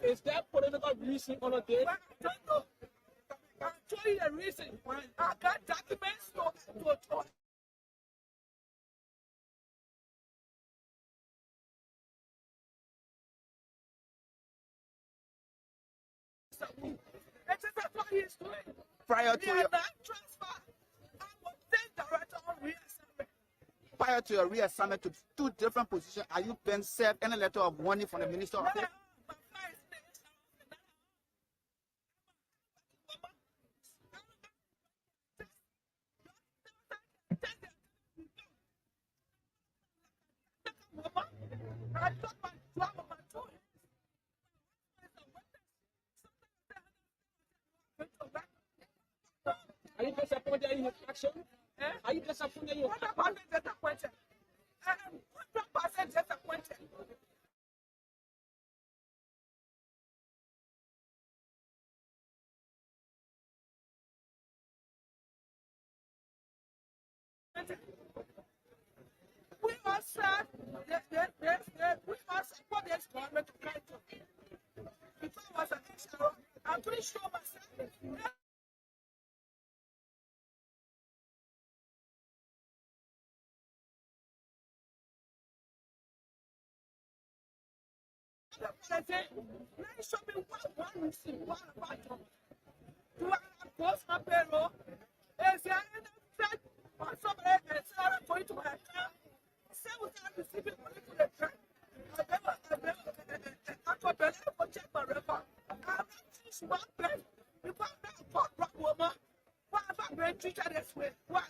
Is that political reason on a day? I'll tell you the reason why I got documents to Prior to your prior to your reassignment to two different positions, are you being served any letter of warning from the Minister of State? Are you disappointed in his action? Are you disappointed in your action? 100% disappointed. 100% disappointed. We must serve we must support this government to try to. If I was an extra, I'm pretty sure myself. Let me show me one reason, one about do I post my payroll? Is there any threat or somebody is going to my account? Say we can receive it money to the bank. I got better for check my record. I'm not teach one place because I'm not a poor black woman. Why have I been treated this way? Why?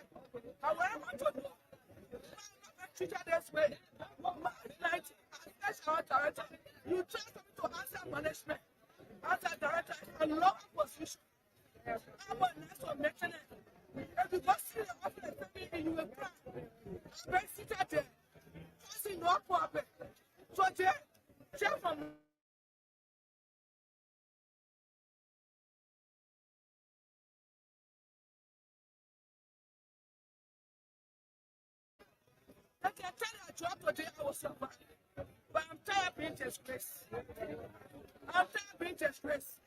I want to know. Why have I been treated this way? March 19, as our director, you try to answer management. Answer director is a lower position. I'm a national maintenance. If you go see the office, you will cry. I'm very seated there. Passing no problem. So there, check from I can tell you a job today I will survive. But I'm tired of being disgraced. I'm tired of being disgraced.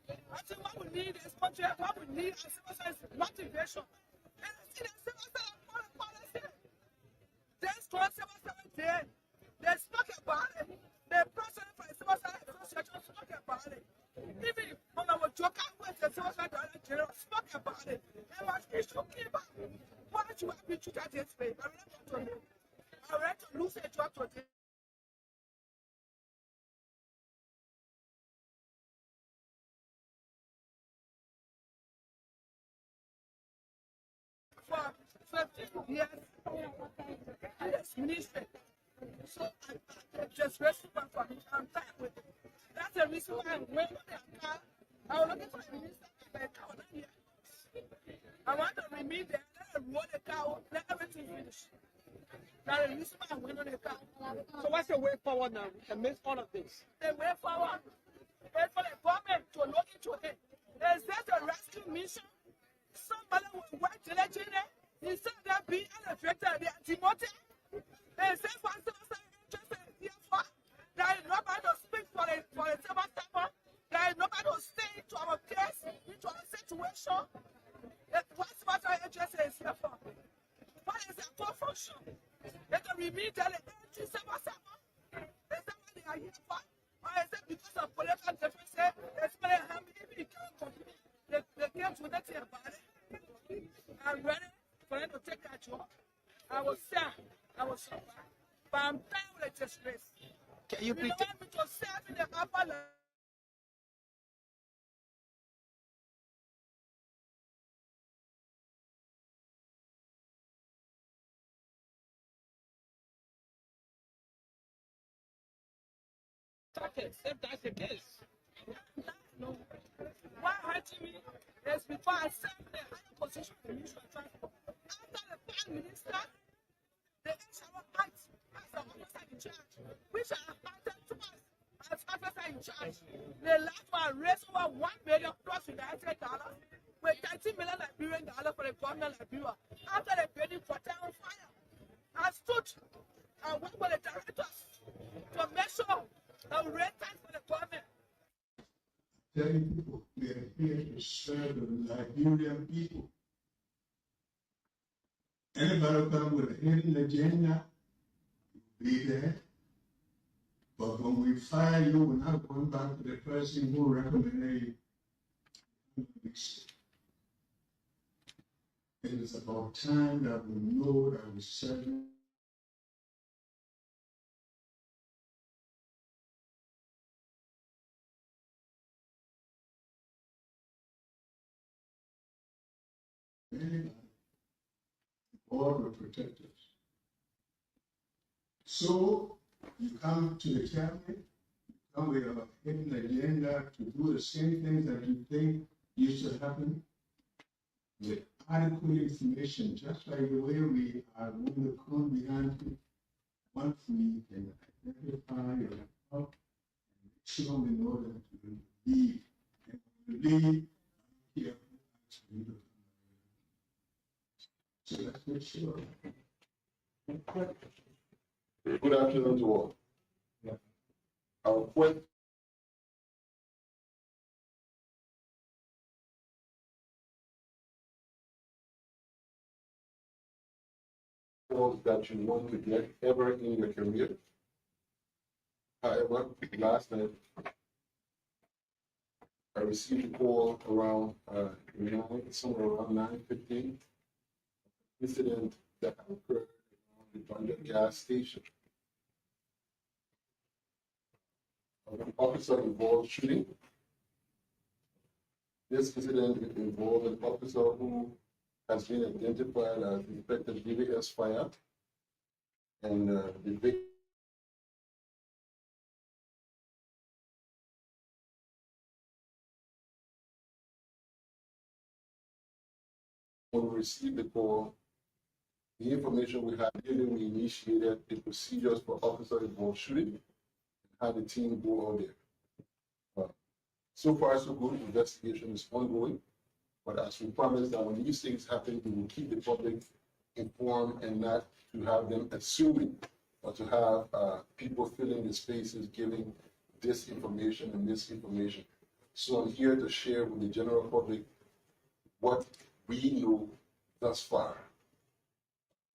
I think what we need is country, what we need as civil service is motivation. And I see the civil service policy. There's strong civil service there. They spoke about it. The president for the civil service association spoke about it. Even when I was joking with the civil service director general spoke about it. And my issue came back. Why don't you have me treated this way? I really want to know. I ready to lose a job today. For 15 years, as minister. So I just rescue my family. I'm tired with it. That's the reason why I'm waiting for the car. I was looking for a minister for a car. I want to remain there, let them roll the car, let everything finish. That the reason why I went on the car. So what's the way forward now amidst all of this? The way forward is for the government to look into it. Is this a rescue mission? Somebody will work diligently instead of that being elevated there. Timothy, and say for instance, interested therefore, there is nobody to speak for the table stepper. There is nobody to stay into our case, into our situation. What's what our interest is here for? What is their core function? They can remain there the 87. Is that what they are here for? Or is it because of political differences? It's very harming if you can't compete. They came to nothing about it. I'm ready for them to take control. I was sad. I was surprised. But I'm tired with the disgrace. Can you please? You want me to serve in the upper level? Okay, if that's the case. No. Why hurting me is because I served in a higher position in the Ministry of Transport. After the Prime Minister, the HR acts as the officer in charge, which I appointed to us as officer in charge. The last one raised over $1 million plus United dollars with $30 million Liberian dollars for the government of Liberia. After the building for town fire, I stood and worked with the directors to make sure that we raise funds for the government. Telling people we are here to serve the Liberian people. Anybody come with a hidden agenda, be there. But when we fire you, we're not going back to the person who recommended you. It is about time that we know that we serve anybody. God will protect us. So you come to the cabinet, you come with a hidden agenda to do the same things that you think used to happen with adequate information, just like the way we are doing the cone behind you. Once we can identify and help and make sure we know that we believe. And when we believe, here, so let's make sure. Good afternoon to all. Our question that you want to get ever in your career. However, last night I received a call around somewhere around 9:15. Incident that occurred around the gas station. An officer involved shooting. This incident involved an officer who has been identified as Inspector DVS Fire, and the victim when we received the call, the information we had, we initiated the procedures for officer involved shooting and had the team go out there. So far, so good. Investigation is ongoing. But as we promised that when these things happen, we will keep the public informed and not to have them assuming or to have people filling the spaces giving disinformation and misinformation. So I'm here to share with the general public what we know thus far.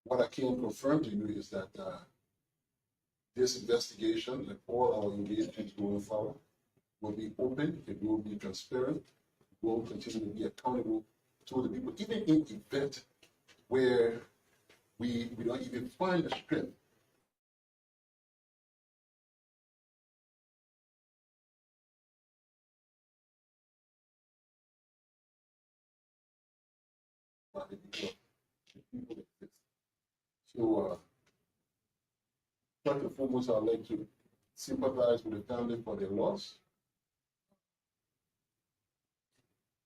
What I can confirm to you is that this investigation, like all our engagements going forward, will be open, it will be transparent, it will continue to be accountable to the people, even in event where we don't even find the strength So, first and foremost, I'd like to sympathize with the family for their loss.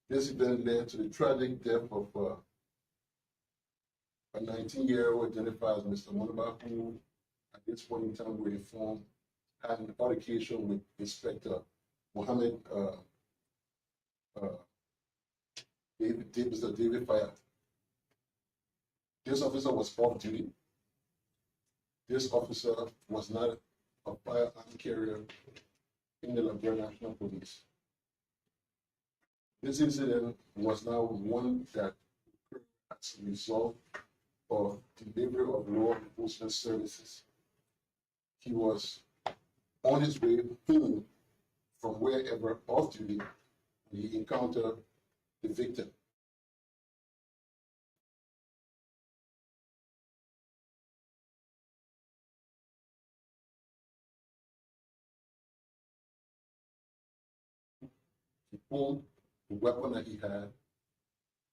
This event led to the tragic death of A 19-year-old identified as Mr. Monaba, who at this point in time were informed had an altercation with Inspector Mohammed Mr. David Fayad. This officer was off duty. This officer was not a firearm carrier in the Liberia National Police. This incident was now one that occurred as a result of delivery of law enforcement services. He was on his way home from wherever off duty, and he encountered the victim. He pulled the weapon that he had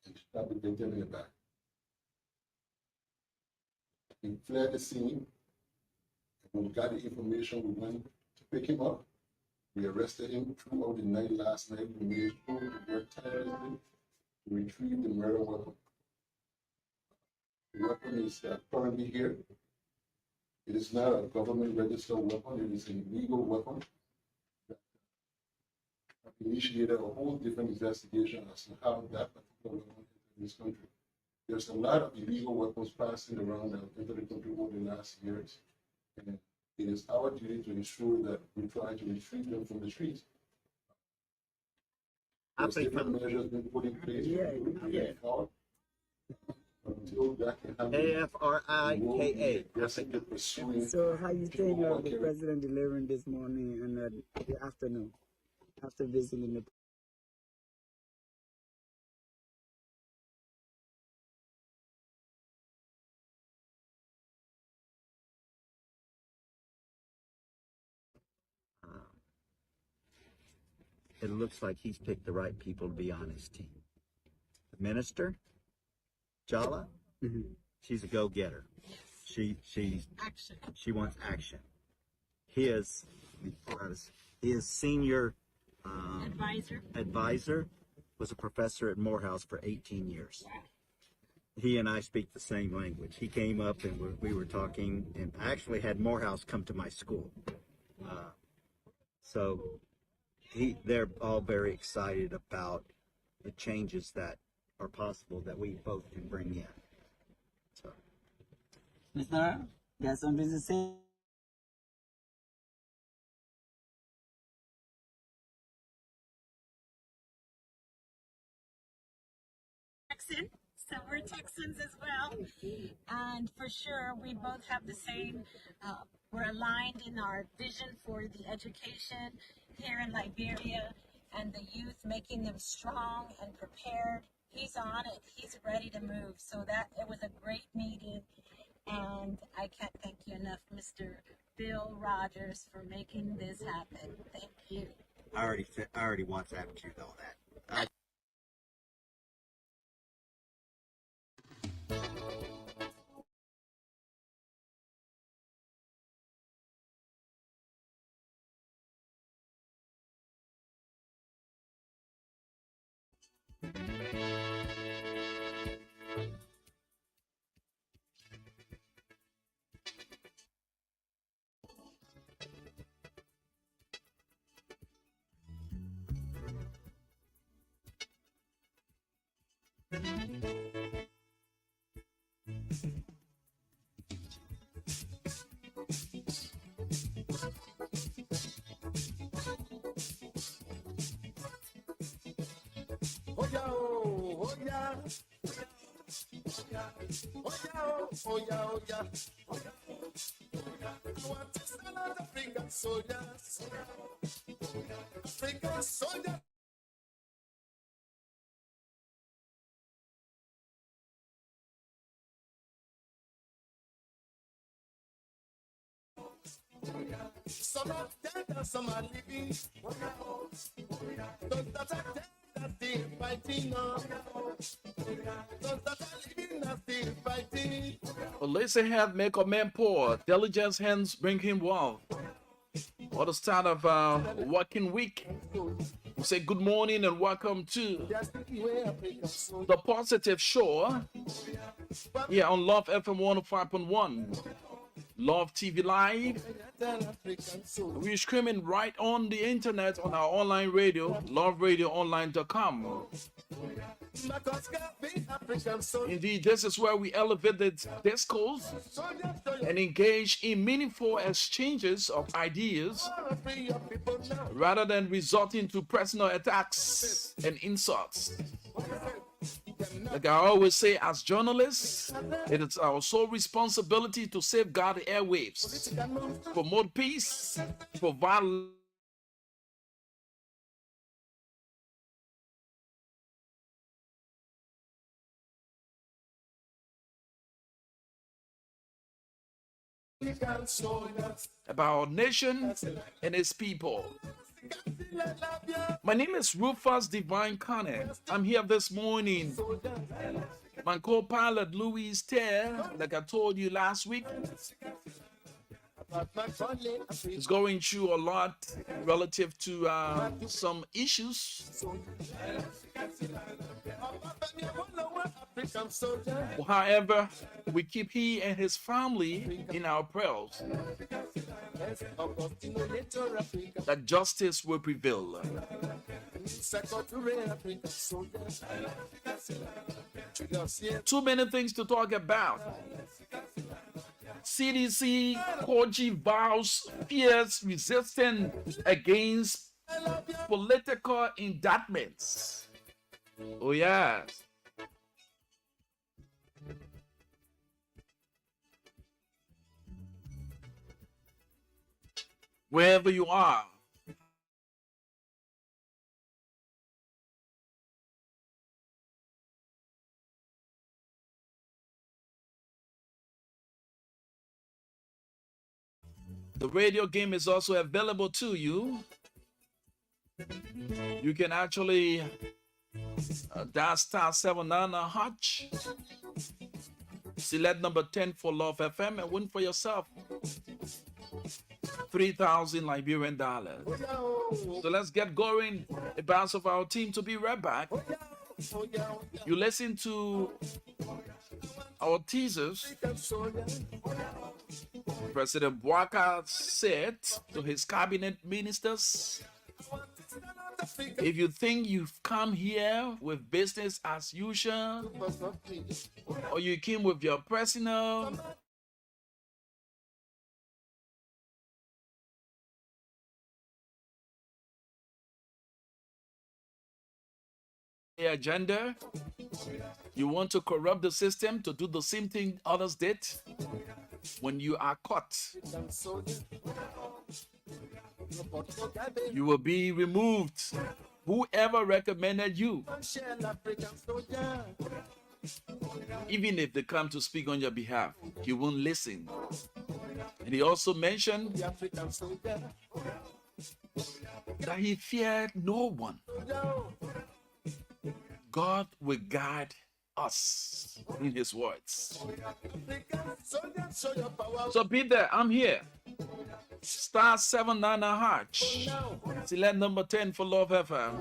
and shot the victim in the back. He fled the scene. When we got the information, we went to pick him up. We arrested him throughout the night last night. We made sure we worked tirelessly to retrieve the murder weapon. The weapon is currently here. It is not a government registered weapon. It is an illegal weapon. I've initiated a whole different investigation as to how that particular weapon entered this country. There's a lot of illegal weapons passing around that entered the country over the last years. And it is our duty to ensure that we try to retrieve them from the streets. There's different measures being put in place until that can happen. AFRIKA. Yes, I keep pursuing. So how you think of the president delivering this morning and the afternoon after visiting the it looks like he's picked the right people to be on his team. The minister, Jala, she's a go-getter. She wants action. His senior advisor was a professor at Morehouse for 18 years. He and I speak the same language. He came up and we were talking, and I actually had Morehouse come to my school. So they're all very excited about the changes that are possible that we both can bring in. So, Mr. Got something to say? So we're Texans as well, and for sure we both have the same, we're aligned in our vision for the education here in Liberia and the youth, making them strong and prepared. He's on it, he's ready to move, so that it was a great meeting, and I can't thank you enough, Mr. Bill Rogers, for making this happen. Thank you. I already WhatsApped you all that. Some are dead and some are living. Those that are dead are still fighting on. Those that are living are still fighting. Lazy head make a man poor. Diligence hands bring him wealth. What a start of working week. We say good morning and welcome to the Positive Show here on Love FM 105.1, Love TV Live. We're streaming right on the internet on our online radio, loveradioonline.com. Indeed, this is where we elevate the discourse and engage in meaningful exchanges of ideas rather than resorting to personal attacks and insults. Like I always say, as journalists, it is our sole responsibility to safeguard the airwaves, promote peace, provide about our nation and its people. My name is Rufus Divine Connor. I'm here this morning. My co-pilot Louis Terre, like I told you last week, is going through a lot relative to some issues. However, we keep he and his family in our prayers, that justice will prevail. Too many things to talk about. CDC Koji vows fierce resistance against political indictments. Oh yes. Wherever you are, the radio game is also available to you. You can actually dial star 79 #, select number 10 for Love FM and win for yourself 3,000 Liberian dollars. So let's get going. The bounce of our team to be right back. You listen to our teasers. President Bwaka said to his cabinet ministers, if you think you've come here with business as usual, or you came with your personal agenda, you want to corrupt the system to do the same thing others did, when you are caught, you will be removed. Whoever recommended you, even if they come to speak on your behalf, you won't listen. And he also mentioned that he feared no one. God will guide us in his words. So be there. I'm here. Star 79 #, select number 10 for Love FM.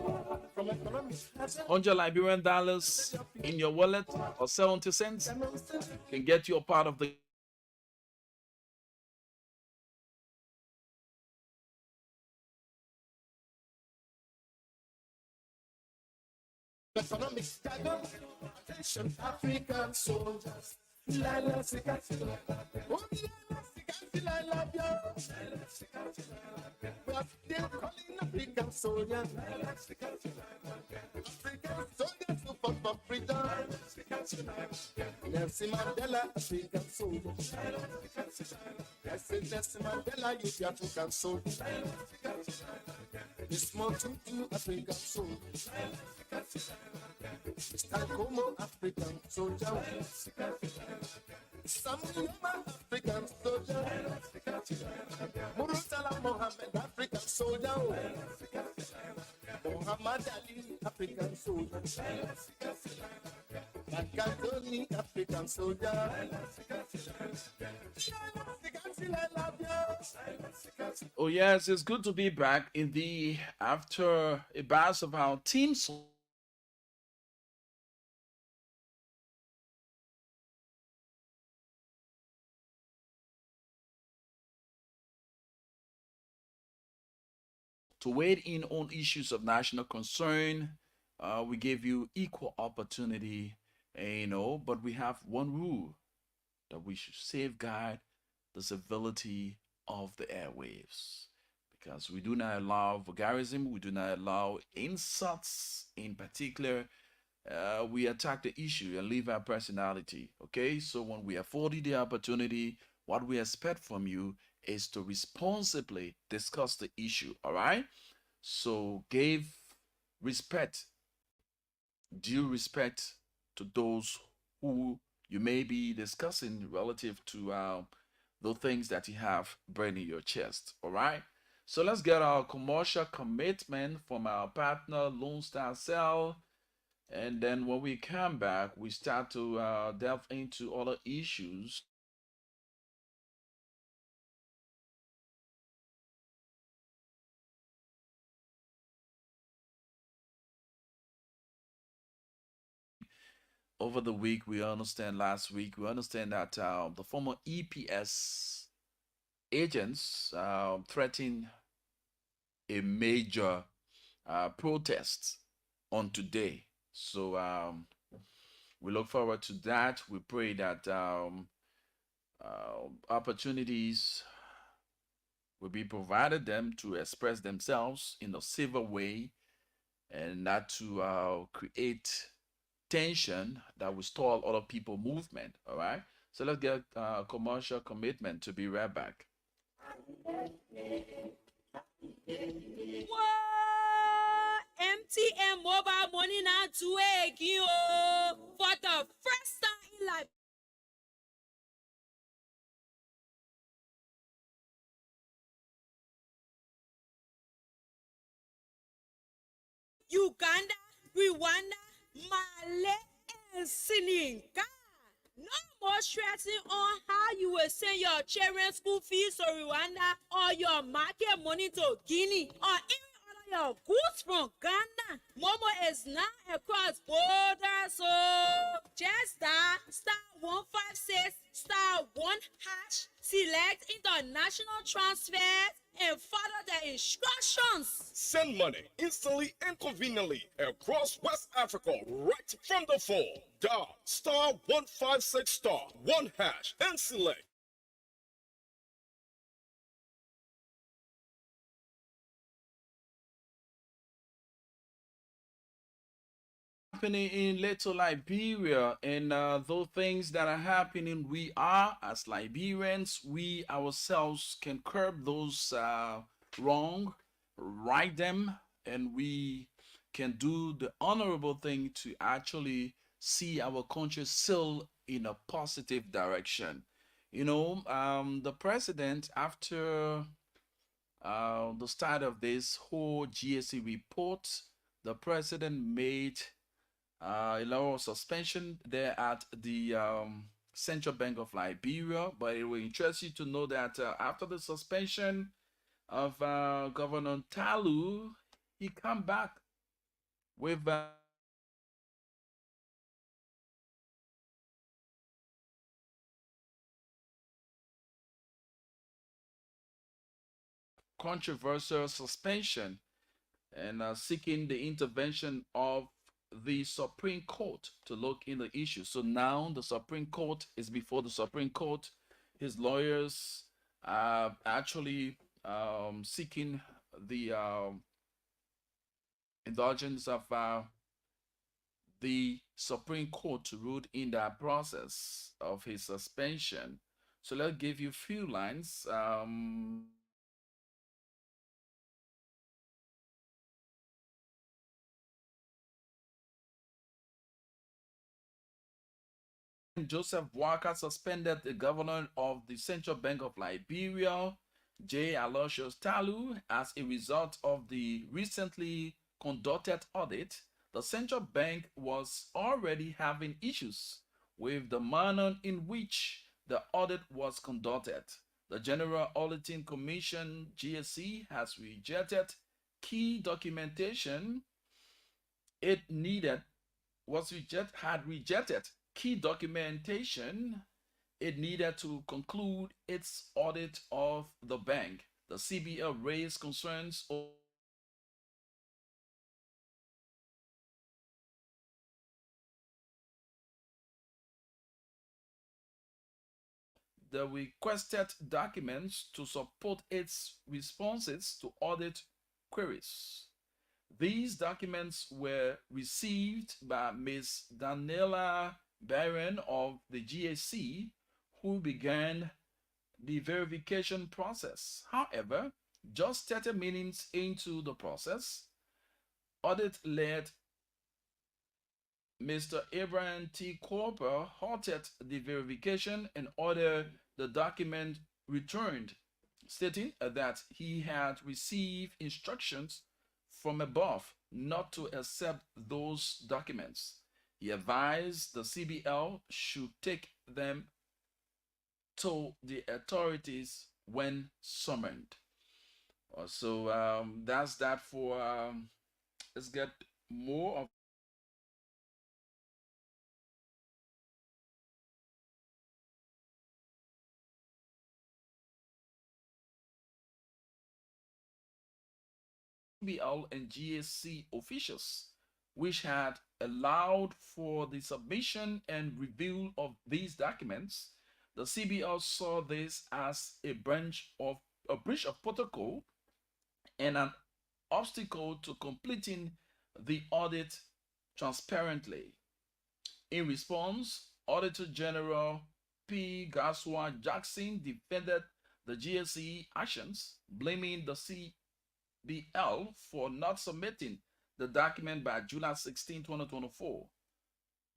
100 Liberian dollars in your wallet or 70 cents can get you a part of the Economics, attention, African soldiers. Lila, I love you. But they're calling African soldiers. African soldiers who fought for freedom. Nelson Mandela, African soldiers. Nelson Mandela, you the African soldiers. This mountain to African soldiers. Mr. Como, African soldier. Some human African soldier. Murtala Mohammed, African soldier. Muhammad Ali, African soldier. Cantoni, African soldier. Oh yes, it's good to be back in the after a bout of our team to weigh in on issues of national concern. We gave you equal opportunity, but we have one rule, that we should safeguard the civility of the airwaves, because we do not allow vulgarism, we do not allow insults in particular. We attack the issue and leave our personality. Okay, so when we afford you the opportunity, what we expect from you is to responsibly discuss the issue. All right, so give respect, due respect to those who you may be discussing relative to the things that you have burning your chest. All right, so let's get our commercial commitment from our partner Lone Star Cell. And then when we come back, we start to delve into other issues. Over the week, we understand last week, we understand that the former EPS agents threatened a major protest on today. So we look forward to that. We pray that opportunities will be provided them to express themselves in a civil way and not to create tension that will stall other people movement. All right, so let's get commercial commitment. To be right back. Whoa! MTN mobile money now to again for the first time in life. Uganda, Rwanda, Mali, and Senegal. No more stressing on how you will send your children school fees to Rwanda or your market money to Guinea or even order your goods from Ghana. Momo is now across borders, so just dial *156 *1#, select international transfers and follow the instructions. Send money instantly and conveniently across West Africa right from the phone. Dial *156 *1# and select. Happening in Little Liberia, and those things that are happening, we are, as Liberians, we ourselves can curb those wrong, right them, and we can do the honorable thing to actually see our country still in a positive direction. The president, after the start of this whole GSC report, the president made a law of suspension there at the Central Bank of Liberia. But it will interest you to know that after the suspension of Governor Talu, he come back with controversial suspension and seeking the intervention of the Supreme Court to look in the issue. So now the Supreme Court is before the Supreme Court. His lawyers are actually seeking the indulgence of the Supreme Court to rule in that process of his suspension. So let's give you a few lines. Joseph Walker suspended the governor of the Central Bank of Liberia, J. Aloysius Talu, as a result of the recently conducted audit. The central bank was already having issues with the manner in which the audit was conducted. The General Auditing Commission, GSC, has rejected key documentation it needed had rejected key documentation it needed to conclude its audit of the bank. The CBL raised concerns the requested documents to support its responses to audit queries. These documents were received by Ms. Daniela Barron of the GAC, who began the verification process. However, just 30 minutes into the process, audit-led Mr. Abraham T. Cooper halted the verification and ordered the document returned, stating that he had received instructions from above not to accept those documents. He advised the CBL should take them to the authorities when summoned. So that's that for. Let's get more of CBL and GAC officials, which had allowed for the submission and review of these documents. The CBL saw this as a breach of protocol and an obstacle to completing the audit transparently. In response, Auditor General P. Gaswa Jackson defended the GSE actions, blaming the CBL for not submitting the document by July 16, 2024.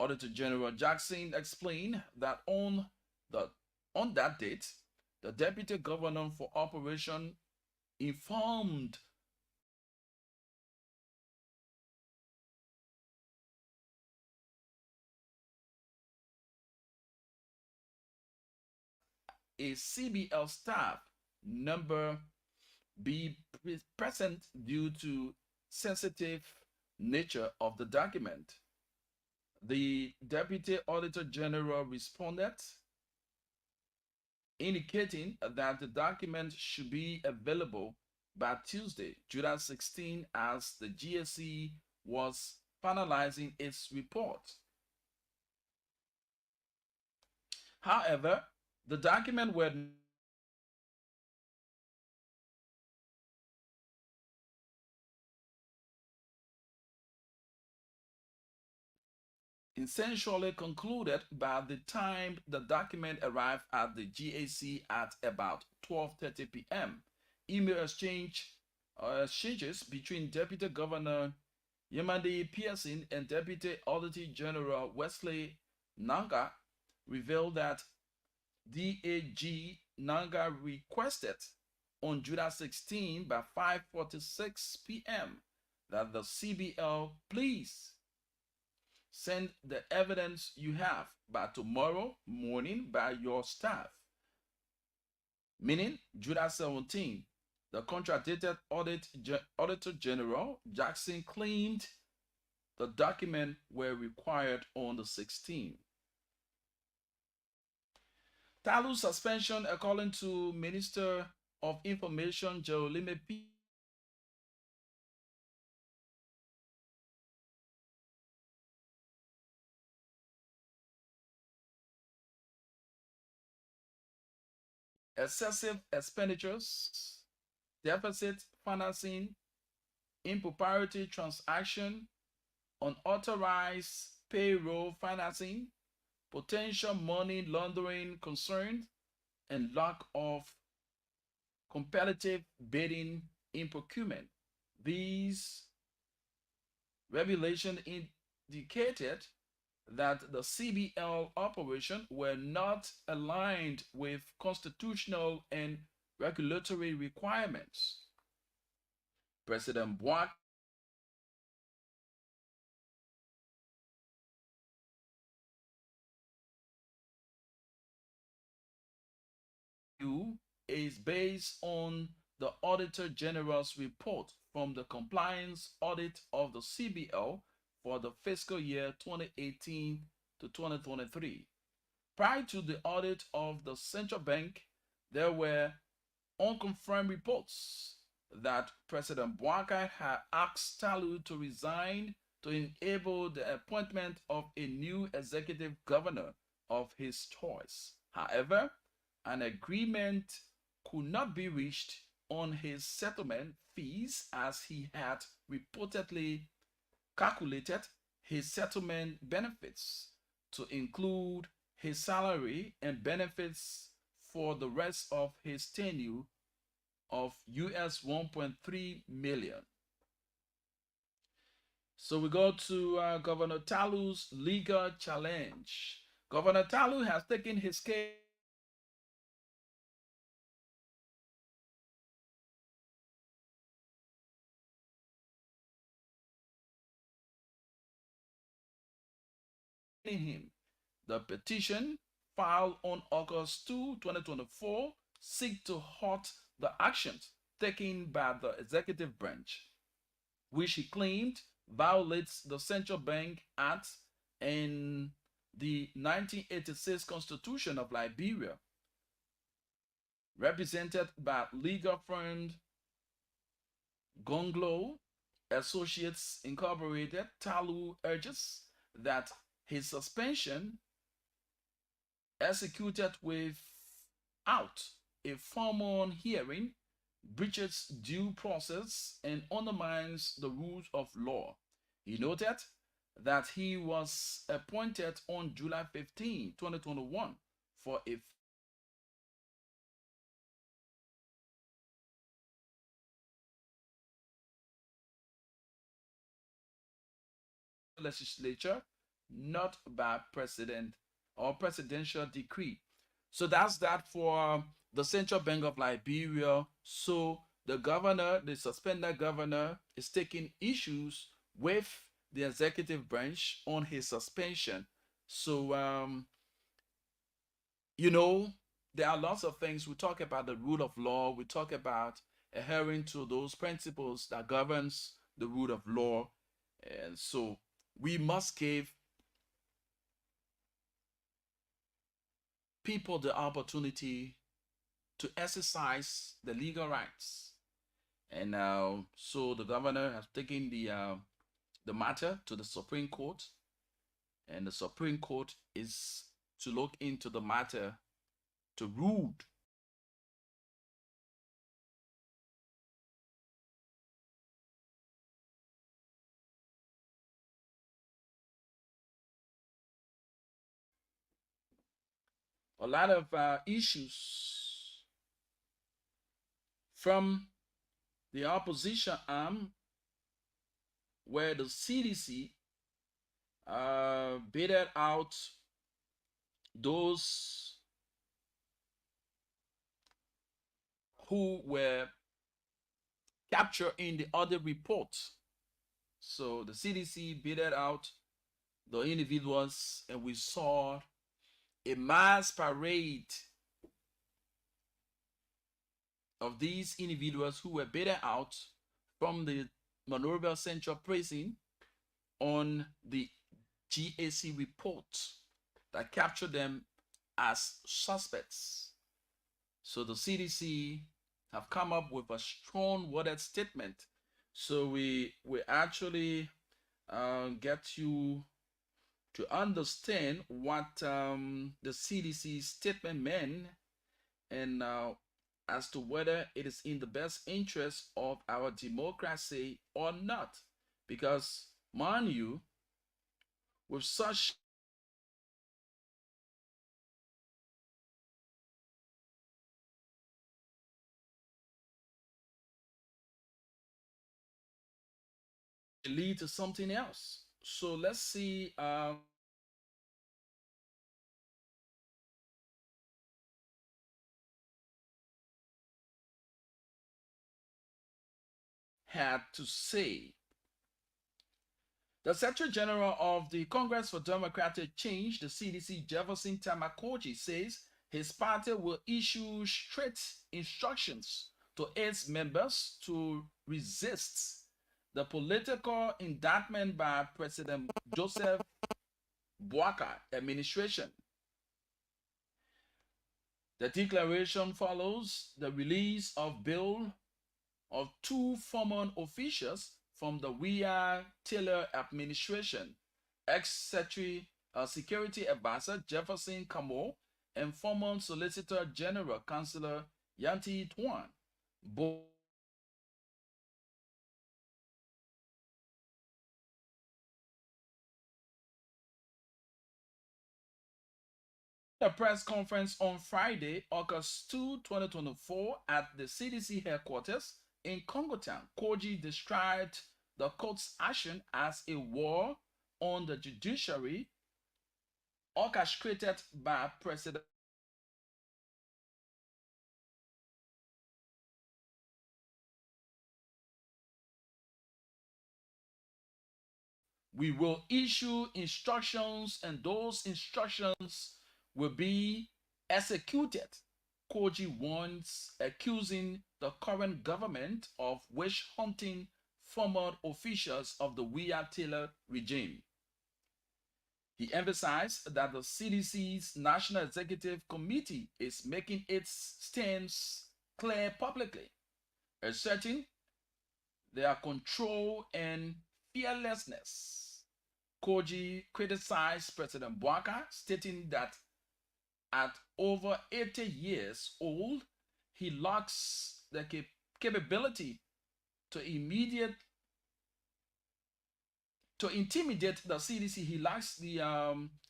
Auditor General Jackson explained that on that date, the Deputy Governor for Operation informed a CBL staff number be present due to sensitive nature of the document. The Deputy Auditor General responded, indicating that the document should be available by Tuesday, July 16, as the GSE was finalizing its report. However, the document were essentially concluded by the time the document arrived at the GAC at about 12:30 p.m. Email exchanges between Deputy Governor Yamadi Pearson and Deputy Auditor General Wesley Nanga revealed that DAG Nanga requested on July 16 by 5:46 p.m. that the CBL please send the evidence you have by tomorrow morning by your staff. Meaning July 17, the contradicted Auditor General Jackson claimed the document were required on the 16th. Talu's suspension, according to Minister of Information Jerolime P. Excessive expenditures, deficit financing, impropriety transaction, unauthorized payroll financing, potential money laundering concerns, and lack of competitive bidding in procurement. These revelations indicated that the CBL operation were not aligned with constitutional and regulatory requirements. President Boak is based on the Auditor General's report from the compliance audit of the CBL for the fiscal year 2018 to 2023. Prior to the audit of the central bank, there were unconfirmed reports that President Boakai had asked Talu to resign to enable the appointment of a new executive governor of his choice. However, an agreement could not be reached on his settlement fees as he had reportedly calculated his settlement benefits to include his salary and benefits for the rest of his tenure of US 1.3 million. So we go to Governor Talu's legal challenge. Governor Talu has taken his case him. The petition filed on August 2, 2024 seek to halt the actions taken by the executive branch, which he claimed violates the Central Bank Act and the 1986 Constitution of Liberia. Represented by legal firm Gonglo Associates Incorporated, Talu urges that his suspension, executed without a formal hearing, breaches due process and undermines the rules of law. He noted that he was appointed on July 15, 2021 for a legislature, not by president or presidential decree. So that's that for the Central Bank of Liberia. So the governor, the suspended governor, is taking issues with the executive branch on his suspension. So, you know, there are lots of things. We talk about the rule of law. We talk about adhering to those principles that governs the rule of law. And so we must give people the opportunity to exercise the legal rights. And so the governor has taken the matter to the Supreme Court, and the Supreme Court is to look into the matter to rule a lot of issues from the opposition arm, where the CDC baited out those who were captured in the other report. So the CDC baited out the individuals, and we saw a mass parade of these individuals who were baited out from the Monrovia Central Prison on the GAC report that captured them as suspects. So the CDC have come up with a strong worded statement. So we actually get you to understand what the CDC statement meant, and as to whether it is in the best interest of our democracy or not. Because, mind you, with such lead to something else. So let's see had to say. The Secretary General of the Congress for Democratic Change, the CDC, Jefferson Tamakoji, says his party will issue strict instructions to its members to resist the political indictment by President Joseph Boakai administration. The declaration follows the release of bail of two former officials from the Weah Taylor administration, ex-Secretary Security Advisor Jefferson Camo and former Solicitor General Councillor Yanti Tuan. Both a press conference on Friday, August 2, 2024, at the CDC headquarters in Congotown. Koji described the court's action as a war on the judiciary orchestrated by President. We will issue instructions, and those instructions will be executed. Koji warns, accusing the current government of witch hunting former officials of the Weah Taylor regime. He emphasized that the CDC's National Executive Committee is making its stance clear publicly, asserting their control and fearlessness. Koji criticized President Bouaka, stating that at over 80 years old, he lacks the capability to intimidate the CDC. He lacks the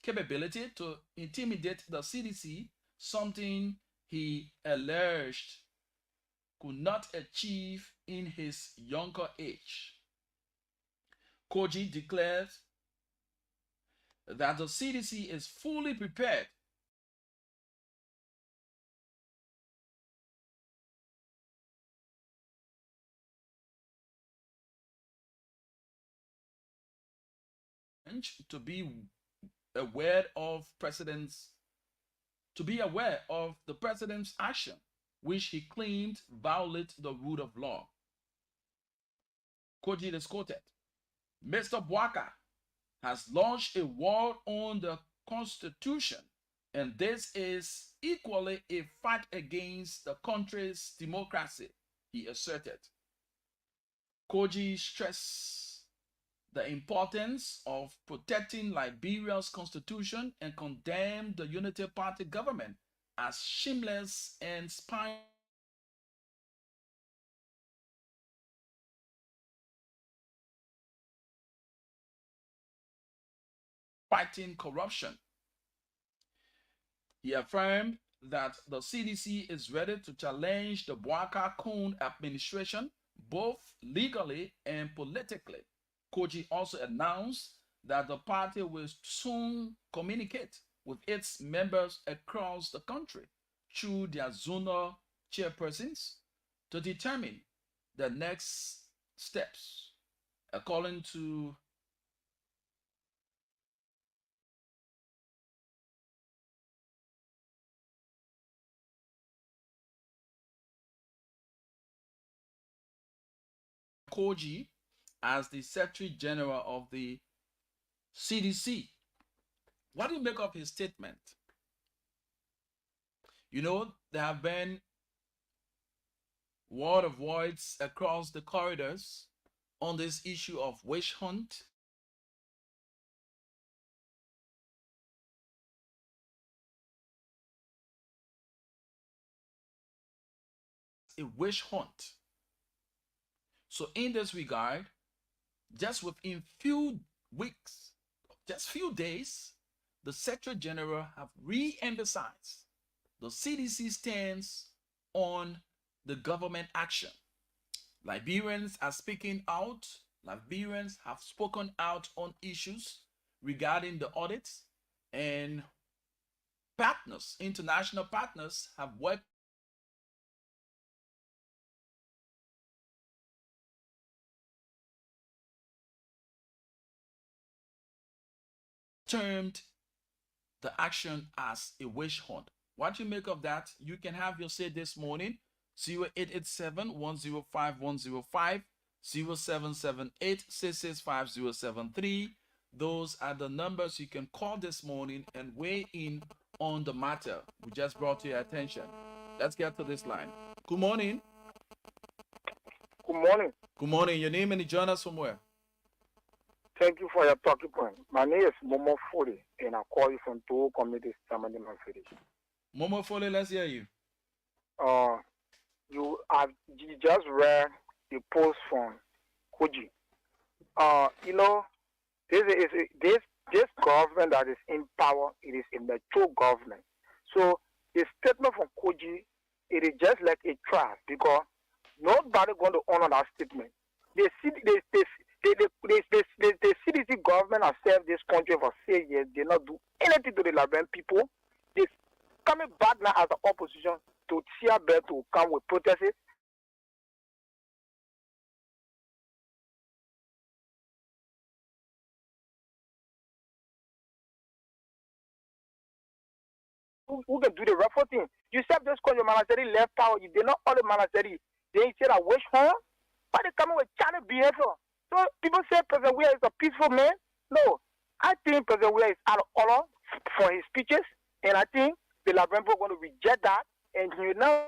capability to intimidate the CDC, something he alleged could not achieve in his younger age. Koji declared that the CDC is fully prepared to be aware of the president's action, which he claimed violate the rule of law. Koji is quoted, Mr. Bouaka has launched a war on the Constitution, and this is equally a fight against the country's democracy, he asserted. Koji stressed the importance of protecting Liberia's constitution and condemned the Unity Party government as shameless and spying. Fighting corruption. He affirmed that the CDC is ready to challenge the Bouaka-Koune administration both legally and politically. Koji also announced that the party will soon communicate with its members across the country through their zonal chairpersons to determine the next steps. According to Koji, as the Secretary General of the CDC. What do you make of his statement? You know, there have been word of words across the corridors on this issue of witch hunt. A witch hunt. So in this regard, just within few weeks, just few days, the Secretary General have re-emphasized the CDC stance on the government action. Liberians are speaking out. Liberians have spoken out on issues regarding the audits, and partners, international partners, have worked termed the action as a witch hunt. What you make of that? You can have your say this morning. 0887-105-105, 0778-665-073. Those are the numbers you can call this morning and weigh in on the matter we just brought to your attention. Let's get to this line. Good morning. Good morning. Good morning. Your name and you join us from where? Thank you for your talking point. My name is Momo Furi, and I call you from two communities, Tamanima Village. Momo Foley, let's hear you. Uh, you just read the post from Koji. You know, this government that is in power. It is a mature government. So the statement from Koji, it is just like a trap because nobody going to honor that statement. The CDC government has served this country for 6 years. They not do anything to the Liberian people. They coming back now as the opposition to tear bed to come with protests. Who can do the rough thing? You said this country Manaseri left power. You did not all the Manaseri. They said I wish home. But they come with child behavior. So people say President Weah is a peaceful man. No. I think President Weah is out of order for his speeches. And I think the Liberian people are going to reject that. And you know,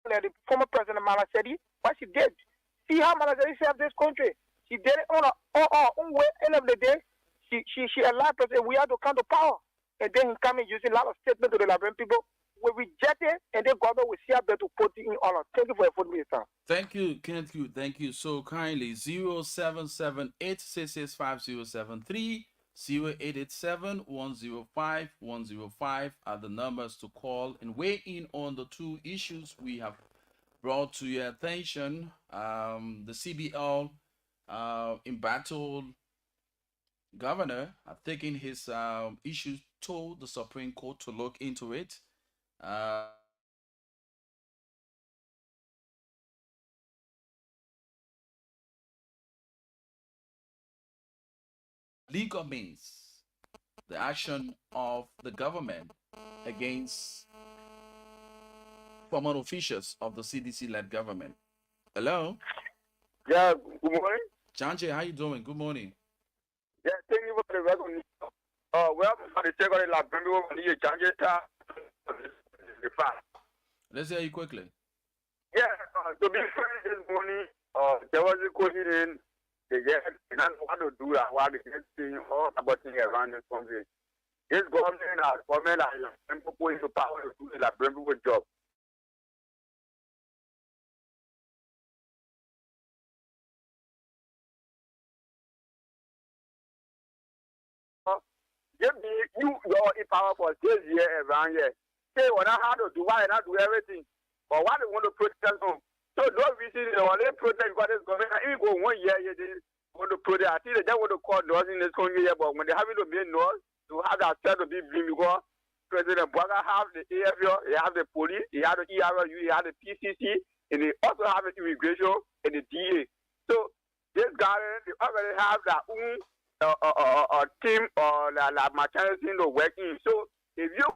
the former president Manaseri, what she did. See how Manaseri served this country. She did it on her own way. End of the day, she allowed President Weah to come to power. And then he come in using a lot of statements to the Liberian people. We reject it, and then government will see how better to put it in order. Thank you for your phone, Minister. Thank you, Kenneth. Thank you so kindly. 0778 0887-105-105 are the numbers to call and weigh in on the two issues we have brought to your attention. The CBL embattled governor taking his issues to the Supreme Court to look into it. Legal means the action of the government against former officials of the CDC-led government. Hello? Yeah, good morning. Chanje, how you doing? Good morning. Yeah, thank you for the recognition. We have the second Liberian when you change it. Let's hear you quickly. Yeah, to be fair this morning, there was a question. They get not what to do that, what to get thing all about thing around this country. This government has come in and people into power to do the Liberian job. Your power for 6 years around here. Say when I had to do why not do everything. But why they want to protest them? So no reason they only protest because this government even go 1 year they want to protest. I think they just want to call noise in this country here, but when they have to make noise, to have that set to be blamed because President Boga have the AFL, he have the police, he have the ERU, he have the PCC, and they also have the immigration and the DA. So this guy they already have their own team or la maternity to work in. So if you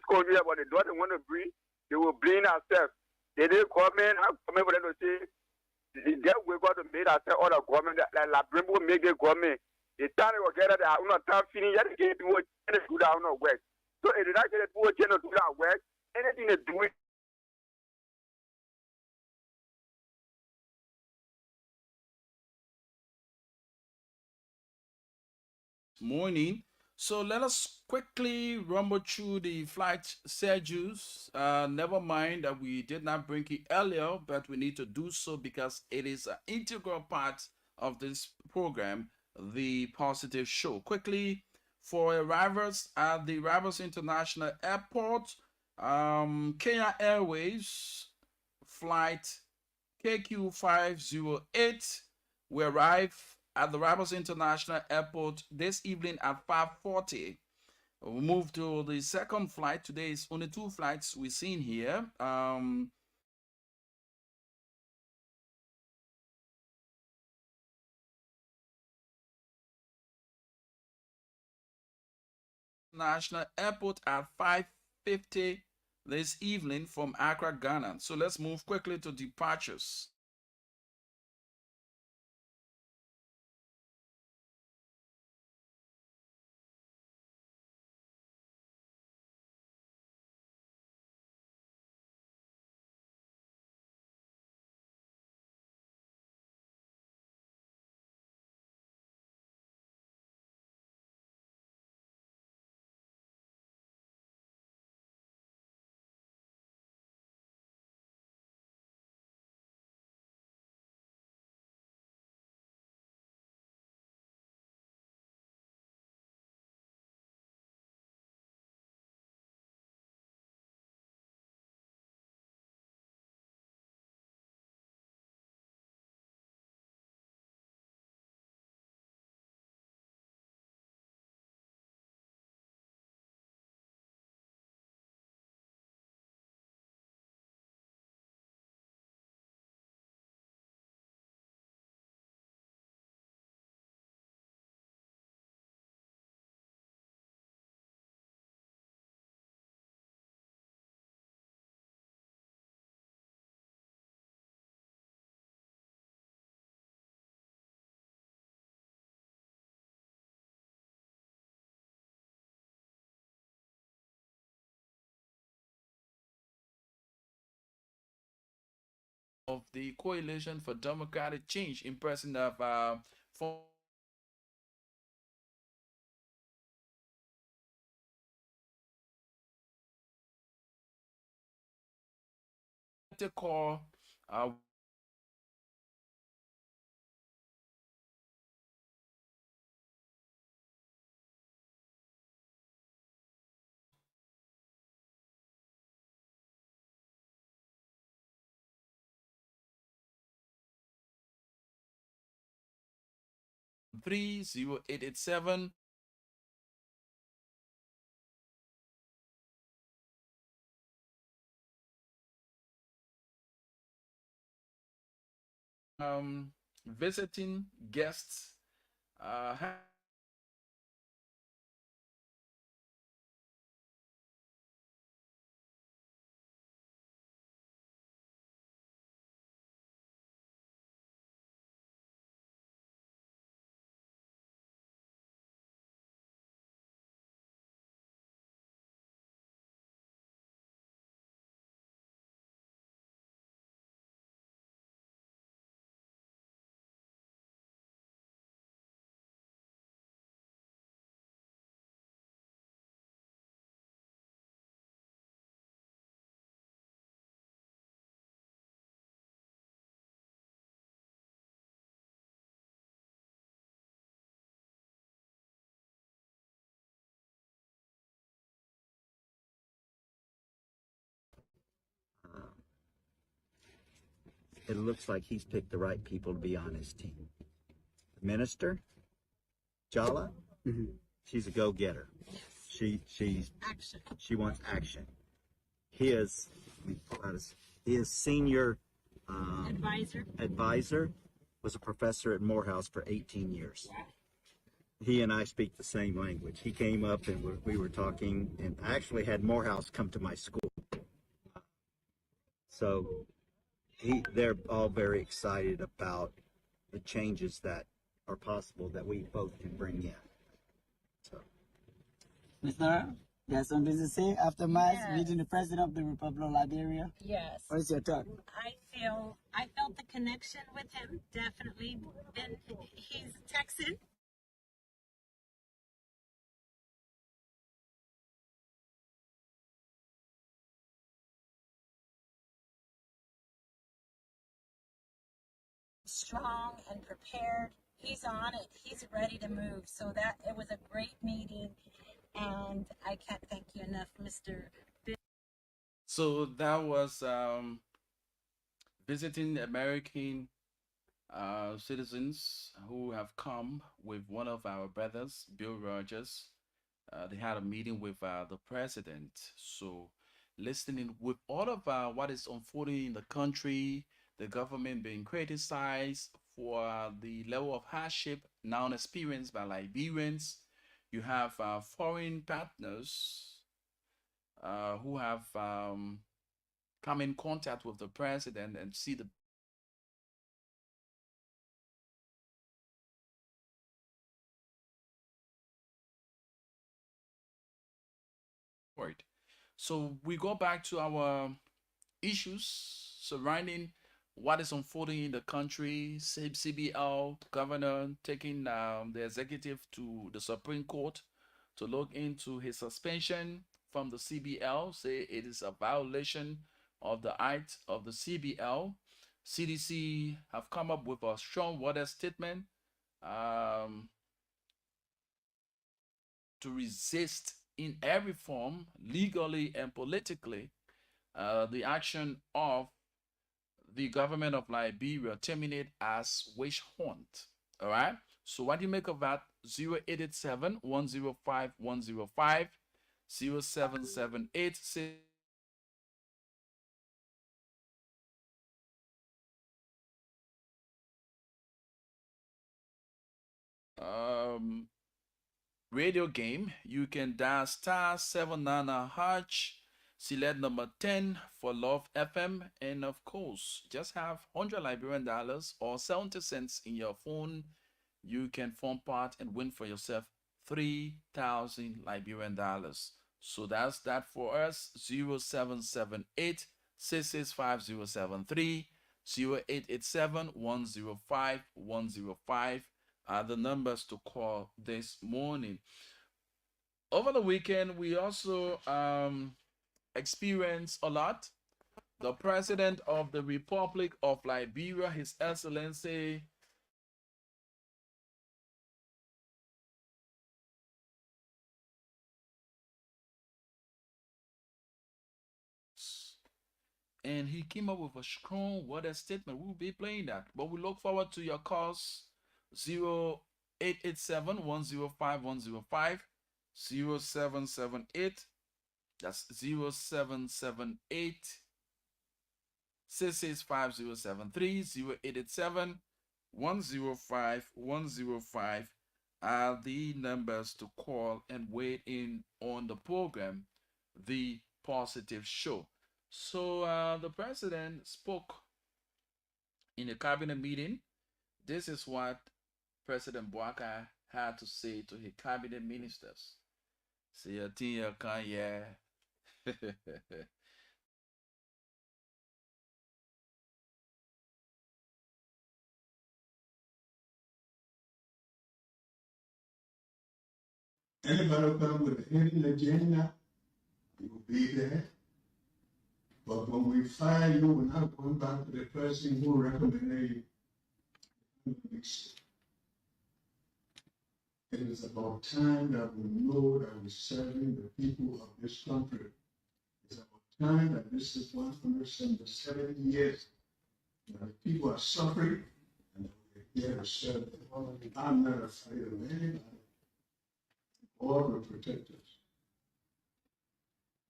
country but they don't want to breathe, they will blame ourselves. They didn't come in, I'm coming for them to say that we got to make ourselves all the government like la will make the government. The time they will get it, I'm not time finish yet again people to do that on work. So if they not get people to do that work, anything they do it. Morning. So let us quickly rumble through the flight schedules. Never mind that we did not bring it earlier, but we need to do so because it is an integral part of this program, the Positive Show. Quickly, for arrivals at the Rivers International Airport, Kenya Airways flight KQ508 will arrive at the Rivers International Airport this evening at 5:40. We'll move to the second flight. Today is only 2 flights we've seen here. National Airport at 5:50 this evening from Accra, Ghana. So let's move quickly to departures. of the Coalition for Democratic Change in person of former call uh, three zero eight eight seven. Visiting guests uh, It looks like he's picked the right people to be on his team. The minister, Jala, she's a go-getter. She wants action. His senior advisor was a professor at Morehouse for 18 years. He and I speak the same language. He came up and we were talking, and I actually had Morehouse come to my school. So they're all very excited about the changes that are possible that we both can bring in. So, Mr. There's something to say after my meeting the President of the Republic of Liberia? Yes. What is your thought? I felt the connection with him, definitely. And he's Texan. Strong and prepared. He's on it. He's ready to move. So that it was a great meeting, and I can't thank you enough, Mr. So that was visiting American citizens who have come with one of our brothers, Bill Rogers. They had a meeting with the president. So, listening with all of what is unfolding in the country, the government being criticized for the level of hardship now experienced by Liberians. You have foreign partners who have come in contact with the president and see the word. So we go back to our issues surrounding what is unfolding in the country. CBL governor taking the executive to the Supreme Court to look into his suspension from the CBL, say it is a violation of the act of the CBL. CDC have come up with a strong water statement um, to resist in every form, legally and politically, the action of the government of Liberia terminate as witch hunt. All right. So what do you make of that? 0887 105 105 0778 radio game. You can dial star 799 hatch, select number 10 for Love FM, and of course, just have 100 Liberian dollars or 70 cents in your phone. You can form part and win for yourself 3,000 Liberian dollars. So that's that for us. 0778 665 073 0887-105-105 are the numbers to call this morning. Over the weekend, we also experienced a lot. The President of the Republic of Liberia, His Excellency and he came up with a strong worded statement. We'll be playing that, but we look forward to your calls. 0887-105-105, 0778, that's 0778 665-073, 0887-105-105 are the numbers to call and weigh in on the program, The Positive Show. So the president spoke in a cabinet meeting. This is what President Boaka had to say to his cabinet ministers. Say a thing you can, yeah. Anybody who come with a hidden agenda, you will be there. But when we fire you, we're not going back to the person who recommended you. It is about time that we know that we're serving the people of this country. It's about time that this is 170 years that the people are suffering and that we're here to serve them. I'm not afraid of anybody. God will protect us.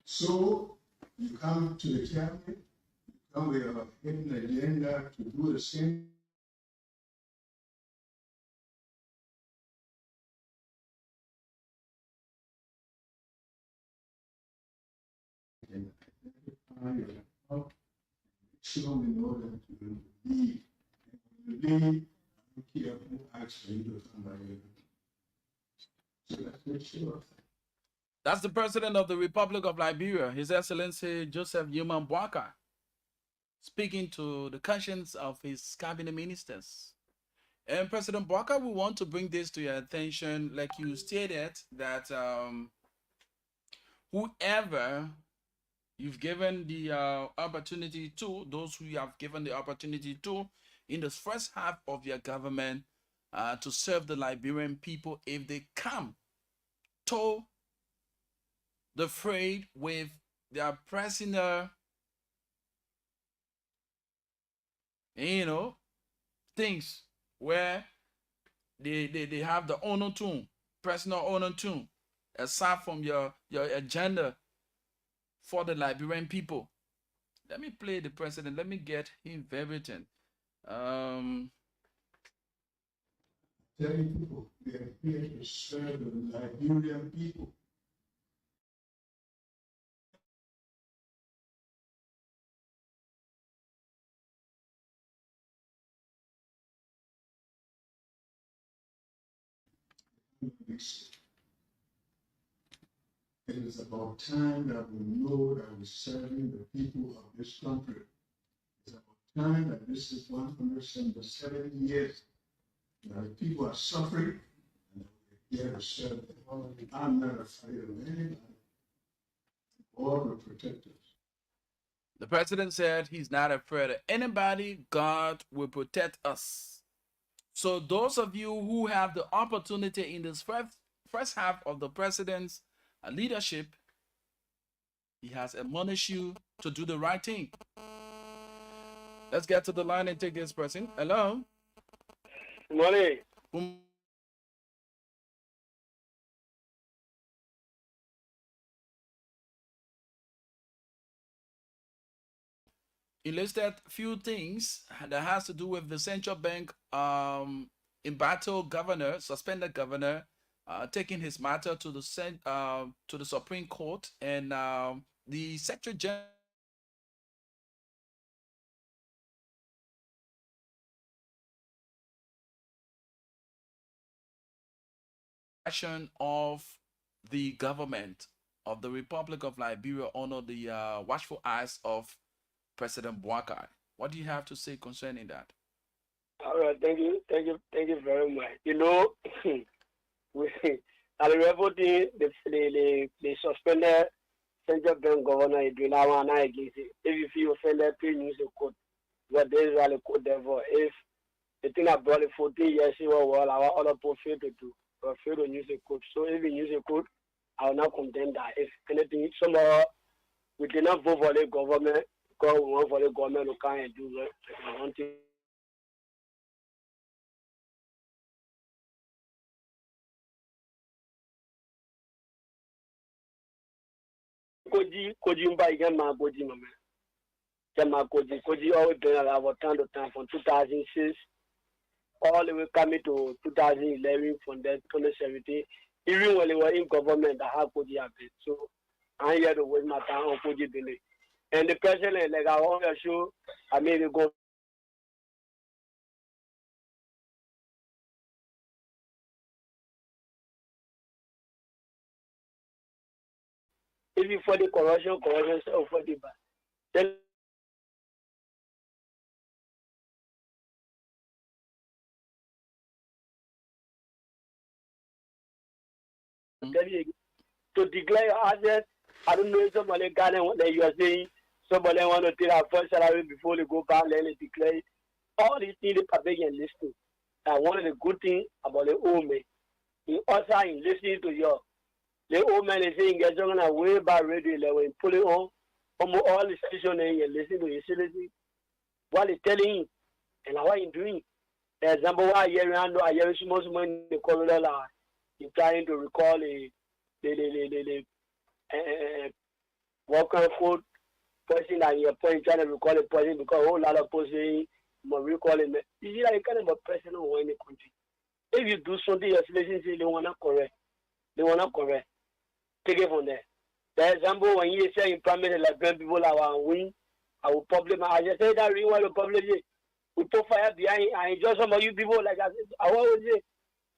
So you come to the cabinet, you come with a hidden agenda to do the same. And identify your help, make sure we know that you lead. And when you lead, I don't care who asks for you to come by your. So let's make sure. That's the President of the Republic of Liberia, His Excellency Joseph Newman Boaka, speaking to the conscience of his cabinet ministers. And President Boaka, we want to bring this to your attention, like you stated, that whoever you've given the opportunity to, those who you have given the opportunity to, in the first half of your government, to serve the Liberian people, if they come to the fray with their personal, things where they have the honor tune, personal honor tune, aside from your agenda for the Liberian people. Let me play the president. Let me get him everything. Telling people we are here to serve the Liberian people. It is about time that we know that we're serving the people of this country. It's about time that this is 170 years that the people are suffering and that we're here to serve them. I'm not afraid of anybody. God will protect us. The president said he's not afraid of anybody. God will protect us. So those of you who have the opportunity in this first half of the president's leadership, he has admonished you to do the right thing. Let's get to the line and take this person. Hello. Good morning. He listed a few things that has to do with the central bank embattled governor, suspended governor, taking his matter to the Supreme Court, and the Secretary General of the government of the Republic of Liberia under the watchful eyes of President Boaka. What do you have to say concerning that? All right, thank you very much. You know, we at the reporting they suspended central bank governor Idrinawa against it. If you feel offended, please use the code. But there is really code there for if the thing I brought it 14 years ago, well, our other people fail to do, or fail to use the code. So if you use the code, I will not condemn that. If anything, somehow we did not vote for the government because we want for the government to come and do one thing. Koji mba igen ma Koji mama. Jama Koji always been around time to time from 2006 all the way coming to 2011 from then 2017. Even when they were in government, I have Koji happen. So I'm here to waste my time on Koji Billy. And the president, like I want to show, I made it go. If you for the corruption, so for the bad. Then to declare your assets, I don't know if somebody got what you are saying. Somebody want to take our first salary before they go back, then they declare all these things they are being listening. And one of the good things about the old man, he also in listening to you. The old man is saying, get on a way back radio level and pull it on all the station and listen to his citizen. What he's telling him and what he's doing. For example, why you know, I hear so much money in the corridor, he's trying to recall the worker food person at your point trying to recall a person because a whole lot of person must recall him. You see, like kind of a person who in the country. If you do something your citizens say they wanna correct, take it from there. For example, when you say in primary like when people are win, I will publish my I just say that really want to publish it. We put fire behind I enjoy some of you people like I always say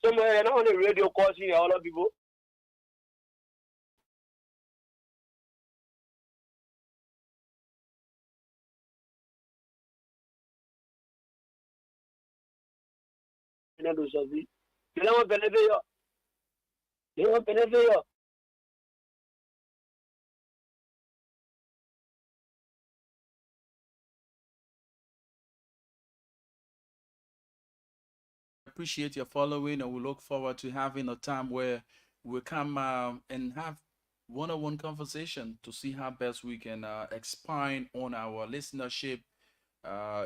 somewhere not on the radio causing all of people. You know, do something. You don't want benefit you. You don't want benefit you. Appreciate your following, and we look forward to having a time where we come and have one-on-one conversation to see how best we can expand on our listenership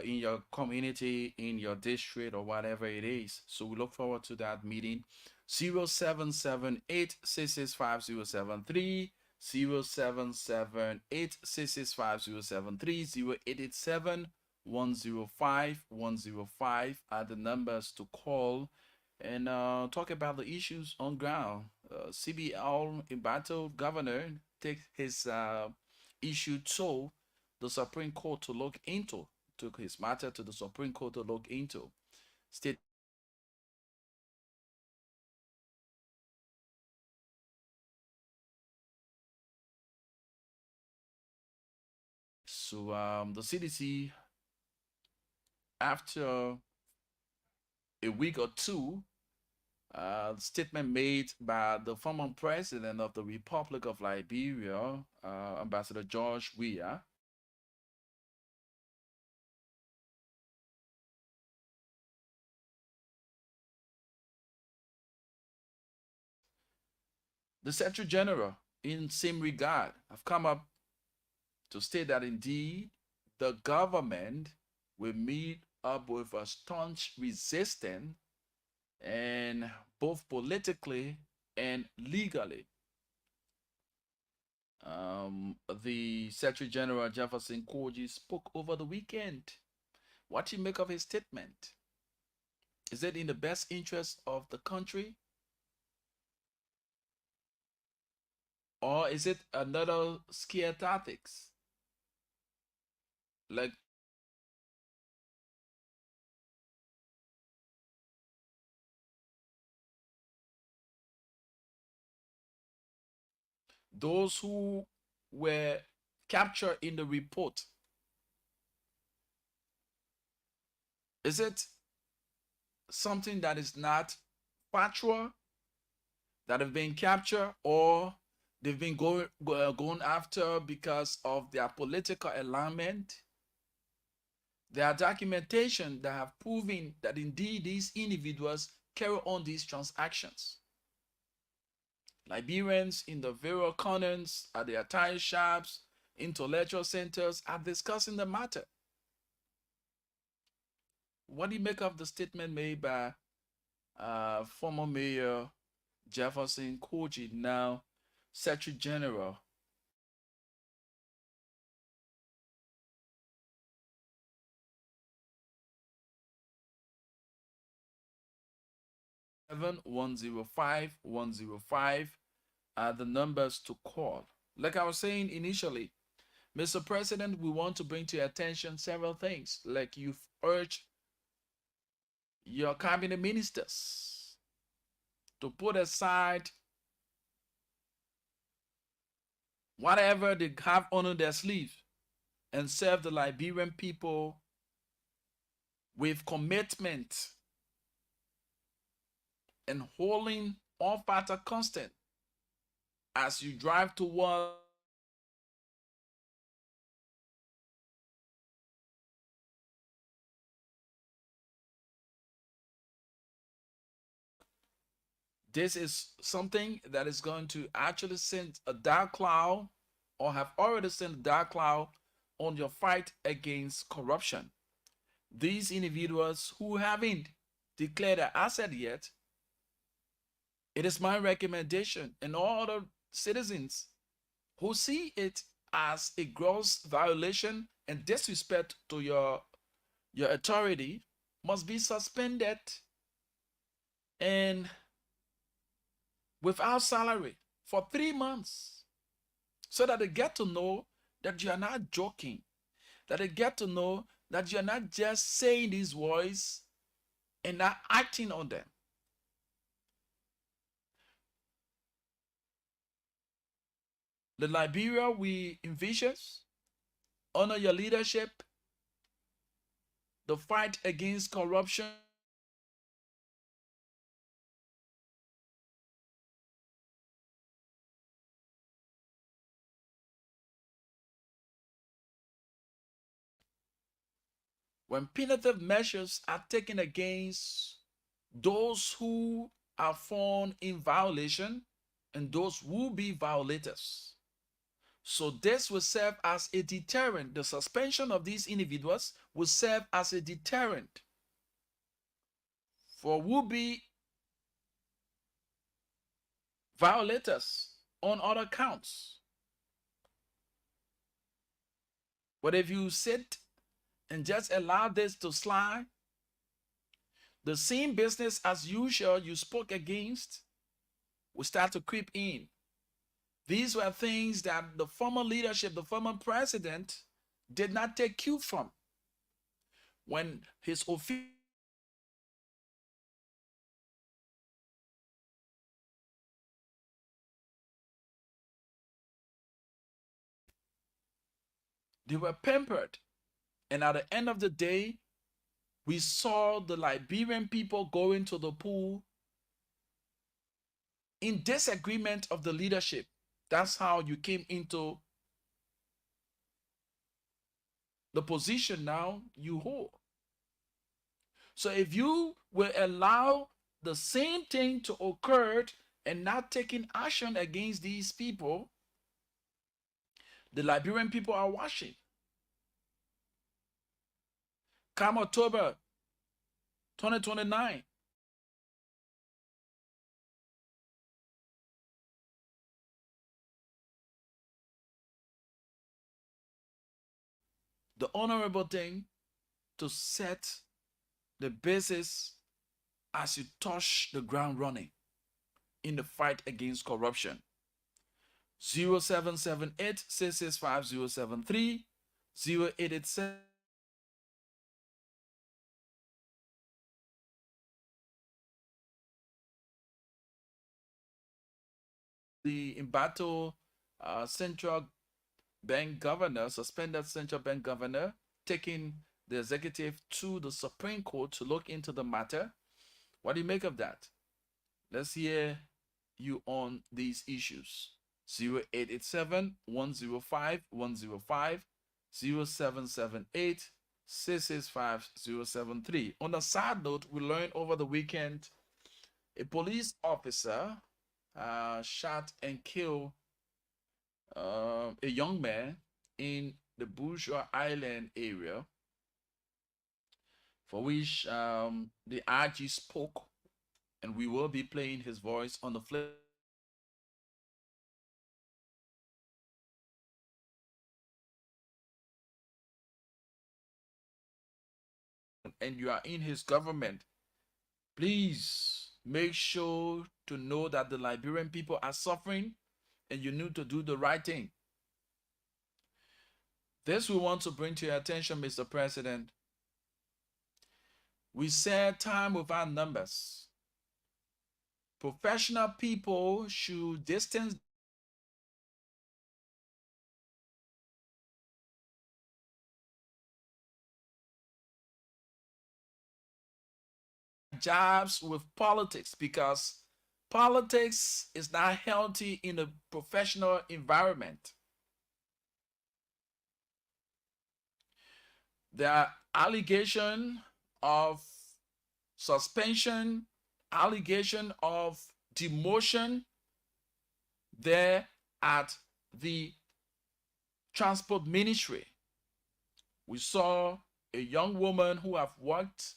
in your community, in your district, or whatever it is. So we look forward to that meeting. 0778665073, 0778665073, 0887-105-105 are the numbers to call and talk about the issues on ground. CBL Imbato governor take his issue to the Supreme Court to look into, took his matter to the Supreme Court to look into. State so the CDC, after a week or two, statement made by the former president of the Republic of Liberia, Ambassador George Weah. The Secretary General, in same regard, have come up to state that indeed the government will meet up with a staunch resistance, and both politically and legally. The Secretary General Jefferson Koji spoke over the weekend. What do you make of his statement? Is it in the best interest of the country? Or is it another scare tactics? Like those who were captured in the report Is it something that is not factual, that have been captured, or they've been going after because of their political alignment? There are documentation that have proven that indeed these individuals carry on these transactions. Liberians in the various corners, at their tire shops, intellectual centers are discussing the matter. What do you make of the statement made by former Mayor Jefferson Koji, now Secretary General? 105 are the numbers to call. Like I was saying initially, Mr. President, we want to bring to your attention several things, like you've urged your cabinet ministers to put aside whatever they have under their sleeve and serve the Liberian people with commitment and holding all factor constant as you drive toward this is something that is going to actually send a dark cloud, or have already sent a dark cloud on your fight against corruption. These individuals who haven't declared their asset yet, it is my recommendation, and all other citizens who see it as a gross violation and disrespect to your authority, must be suspended and without salary for 3 months, so that they get to know that you are not joking, that they get to know that you're not just saying these words and not acting on them. The Liberia we envision, honor your leadership, the fight against corruption, when punitive measures are taken against those who are found in violation and those who be violators. So this will serve as a deterrent. The suspension of these individuals will serve as a deterrent for would-be violators on other counts. But if you sit and just allow this to slide, the same business as usual you spoke against will start to creep in. These were things that the former leadership, the former president, did not take cue from. When his official they were pampered. And at the end of the day, we saw the Liberian people going to the pool in disagreement of the leadership. That's how you came into the position now you hold. So if you will allow the same thing to occur and not taking action against these people, the Liberian people are watching. Come October 2029, the honorable thing to set the basis as you touch the ground running in the fight against corruption. 0778 665 073 0887 the embattled central bank governor, suspended central bank governor, taking the executive to the Supreme Court to look into the matter. What do you make of that? Let's hear you on these issues. 0887 105 105 0778 665 073. On a side note, we learned over the weekend a police officer shot and killed a young man in the Bourgeois Island area, for which the RG spoke, and we will be playing his voice on the flip. And you are in his government, please make sure to know that the Liberian people are suffering and you need to do the right thing. This we want to bring to your attention, Mr. President. We said time without numbers. Professional people should distance jobs with politics, because politics is not healthy in a professional environment. There are allegations of suspension, allegation of demotion there at the transport ministry. We saw a young woman who have worked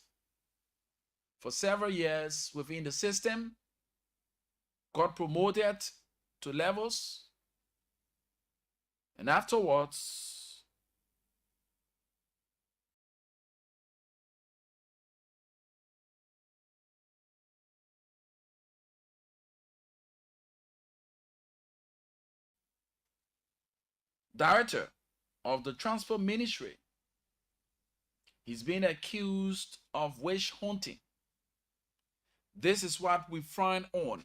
for several years within the system, got promoted to levels, and afterwards director of the transport ministry. He's been accused of witch hunting. This is what we frown on.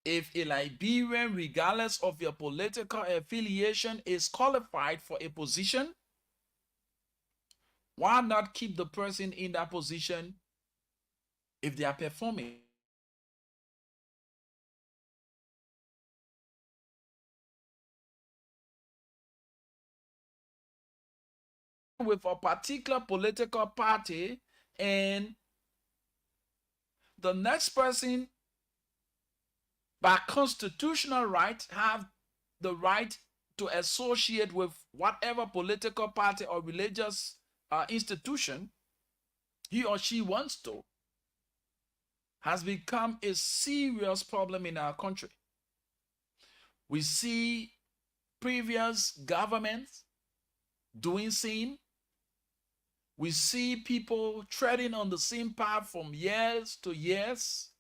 If a Liberian, regardless of your political affiliation, is qualified for a position, why not keep the person in that position if they are performing? With a particular political party, and the next person by constitutional right have the right to associate with whatever political party or religious institution he or she wants to, has become a serious problem in our country. We see previous governments doing same. We see people treading on the same path from years to years,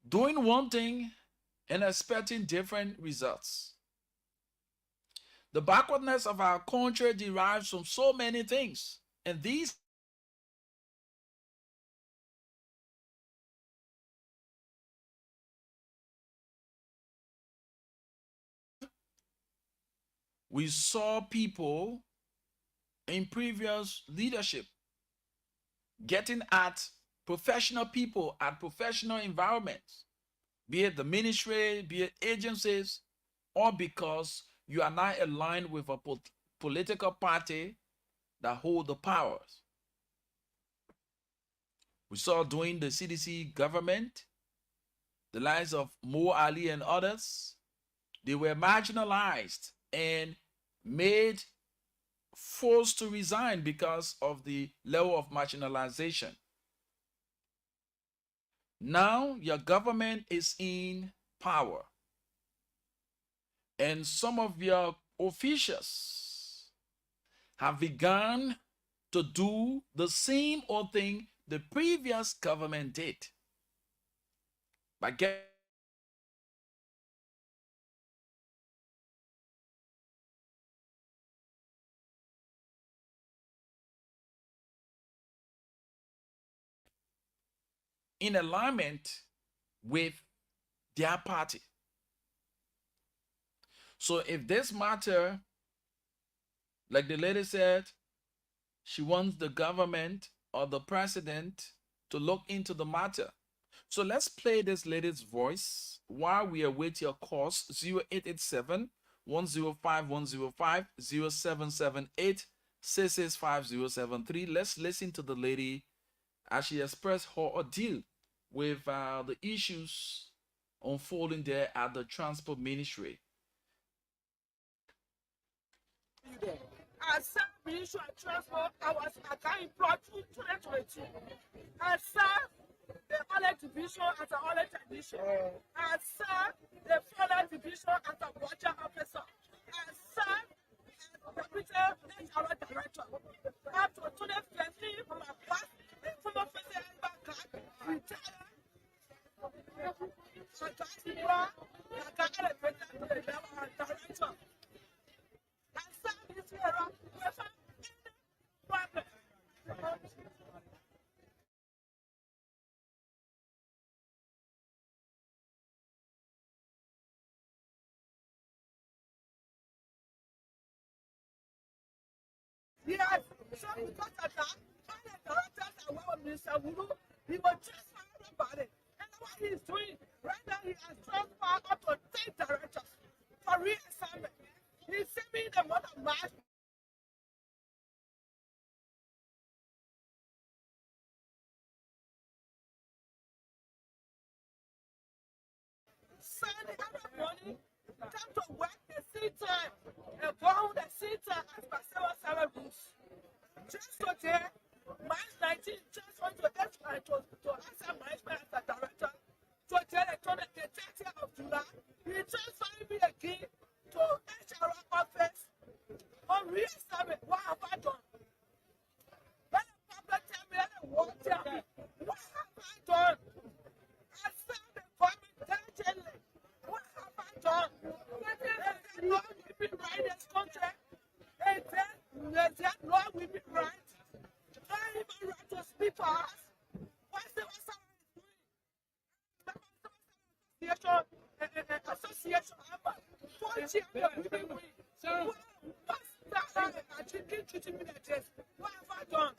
doing one thing and expecting different results. The backwardness of our country derives from so many things, and these we saw people in previous leadership getting at professional people at professional environments, be it the ministry, be it agencies, or because you are not aligned with a political party that hold the powers. We saw during the CDC government, the lives of Mo Ali and others, they were marginalized and made forced to resign because of the level of marginalization. Now your government is in power, and some of your officials have begun to do the same old thing the previous government did by getting in alignment with their party. So if this matter, Like the lady said, she wants the government or the president to look into the matter. So let's play this lady's voice while we await your calls. 0887 105 105 0778 665 Let's listen to the lady as she expressed her ordeal with the issues unfolding there at the transport ministry. I said Ministry of Transport, I can employ 2022. I said the audit division as an audit technician. I said the audit division as a watcher officer. I said the retail HR director. Up to 2015, from my past, from my first year back, retired. So that's why I got elevated to the level of director. Yes, so because of that, all the directors are well with Mr. Wuru. He will transfer everybody. And what he's doing, right now he has transferred up to 10 directors for reassignment. He's saving the month of March. Sunday every morning, come to work the seat time and go home the seat time as per 7 rules. Just today, March 19, just want to answer management as a director. Today, the 30th of July, he transferred me again to HR office on reassignment. What have I done? Let the public tell me, let the world tell me, what have I done? I serve the government diligently. What have I done? They Lord, we be right in this country. They said, Lord, we be right. I even right to speak for us. What's the someone is doing? Association, what's that? I keep treating me like this. What have I done?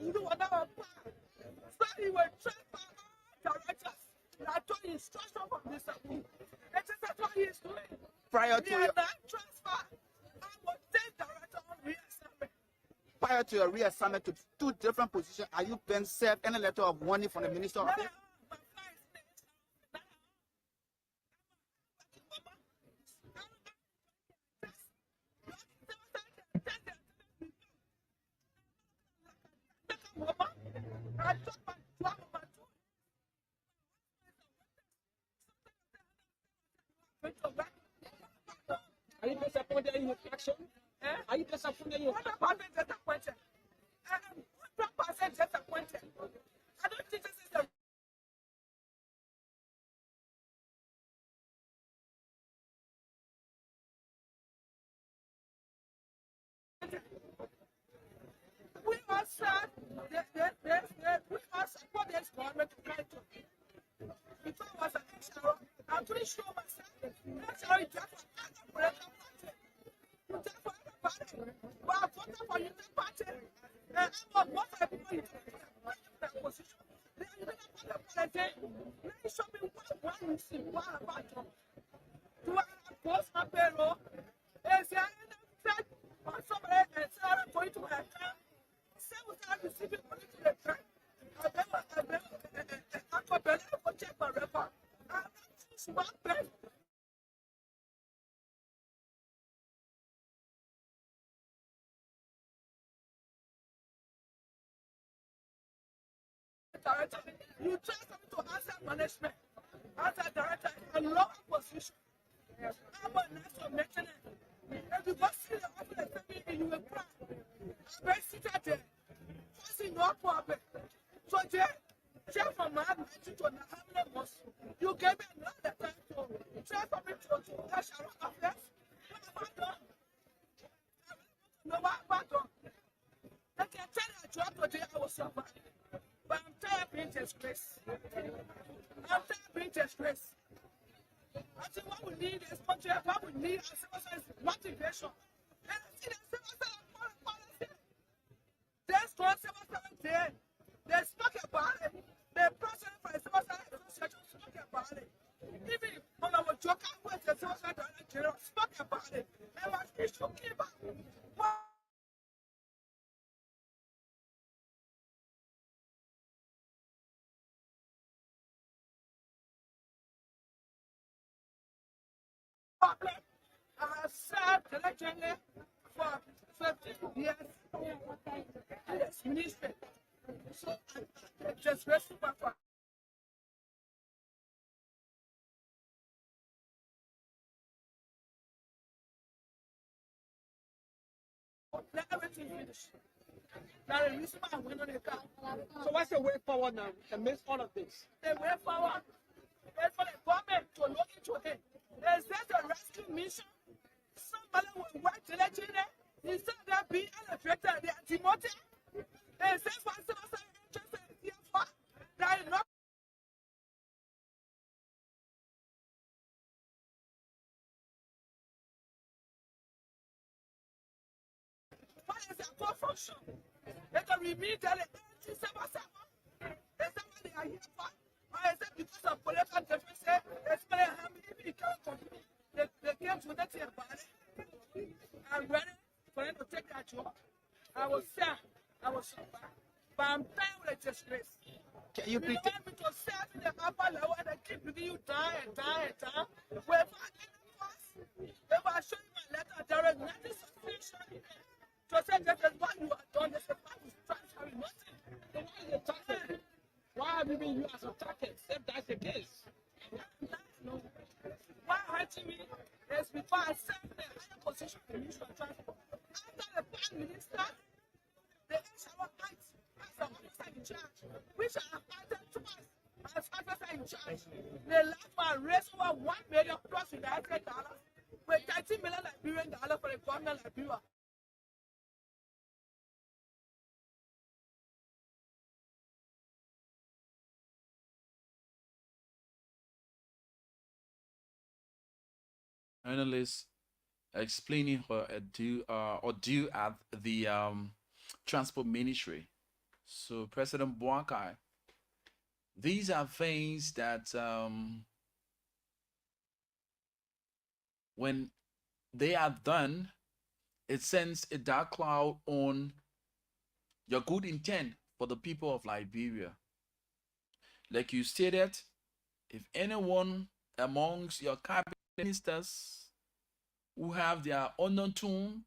You know what I'm so he will transfer all directors. I told you instruction from Mr. Wu. It is that's what he is doing. Prior to He your, has not transfer. I will take director on reassignment. prior to your reassignment to 2 different positions, are you being served any letter of warning from the Minister of Health? Are you disappointed in your action? Are you disappointed in your action? 100% disappointed. 100% disappointed. I don't think this is the we all said we all support this government to try to. If I was an HR, I'm pretty sure myself. HR is just for political party. You just for everybody. But I voted for you party. And I'm not what I people in that position. Then you don't have to politics. Let me show me what we see. What about you? Do I post my payroll? Is there any threat on somebody and say I'm going to my account? Say without receiving money to the bank. I will check my record. I'm not one place. Director, you try something to answer management. As a director, a lower position. I'm a national maintenance. If you go see the office of me, you will cry. I'm very seated there. Forcing no problem. So, check from my attitude to the hamlet boss. You gave me another time to try for me to cash out of this. What have I done? No, what have I done? I can tell you, job today, I will survive. But I'm tired of being disgraced. I'm tired of being disgraced. I think what we need is country, what we need as civil service is motivation. And I see the civil service policy. There's one civil service there. They spoke about it. The president for the civil service association spoke about it. Even when I was joking with the civil service director, spoke about it. And my issue came up. Public, I have served electionally for 15 years. Yes, ministry. So I just rest my father. Let everything finish. Now the reason why I went on the car. So what's the way forward now amidst all of this? The way forward is for the government to look into it. Is this a rescue mission? Somebody will work diligently instead of them being elevated, they are demoted. Is this what civil service interested in here for? That is not. What is their core function? They can remediate the civil service. Is that what they are here for? Or is it because of political differences? It's going to have me if you can't compete. They came to the team about it. I'm ready for them to take that job. I was sad. I was surprised. But I'm tired with the disgrace. Can you please? You want me to serve in the upper level and they keep bringing you down and down and down. Well, if I get it first, if I show you my letter, there is nothing sufficient to say this is what you have done. This is what you transfer nothing. So why is it target? Why have you been used as a target? If that's the case. Why hurting me is before I served in a higher position in the Ministry of Transport. After the Prime Minister, the HR height as the officer in charge, which I appointed twice as officer in charge. The last one raised over $1 million plus United dollars with $30 million Liberian dollars for the government of Liberia. Analysts explaining her due at the transport ministry. So President Boakai, these are things that when they are done, it sends a dark cloud on your good intent for the people of Liberia. Like you stated, if anyone amongst your cabinet ministers who have their honor tune,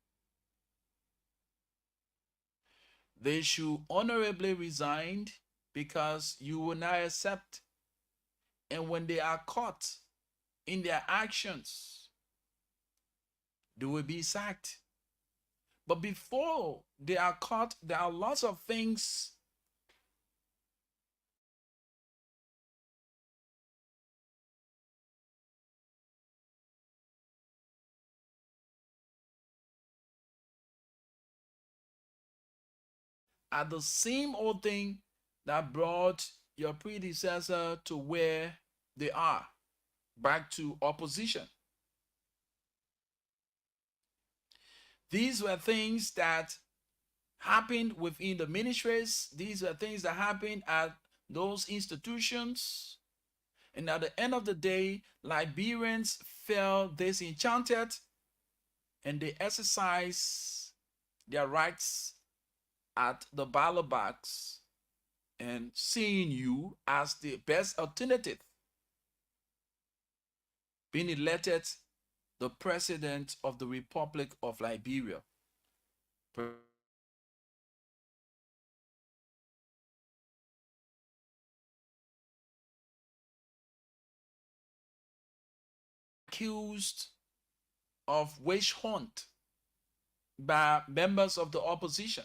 they should honorably resign because you will not accept. And when they are caught in their actions, they will be sacked. But before they are caught, there are lots of things are the same old thing that brought your predecessor to where they are, back to opposition. These were things that happened within the ministries. These were things that happened at those institutions. And at the end of the day, Liberians felt disenchanted and they exercised their rights at the ballot box and seeing you as the best alternative, being elected the president of the Republic of Liberia. Accused of witch hunt by members of the opposition.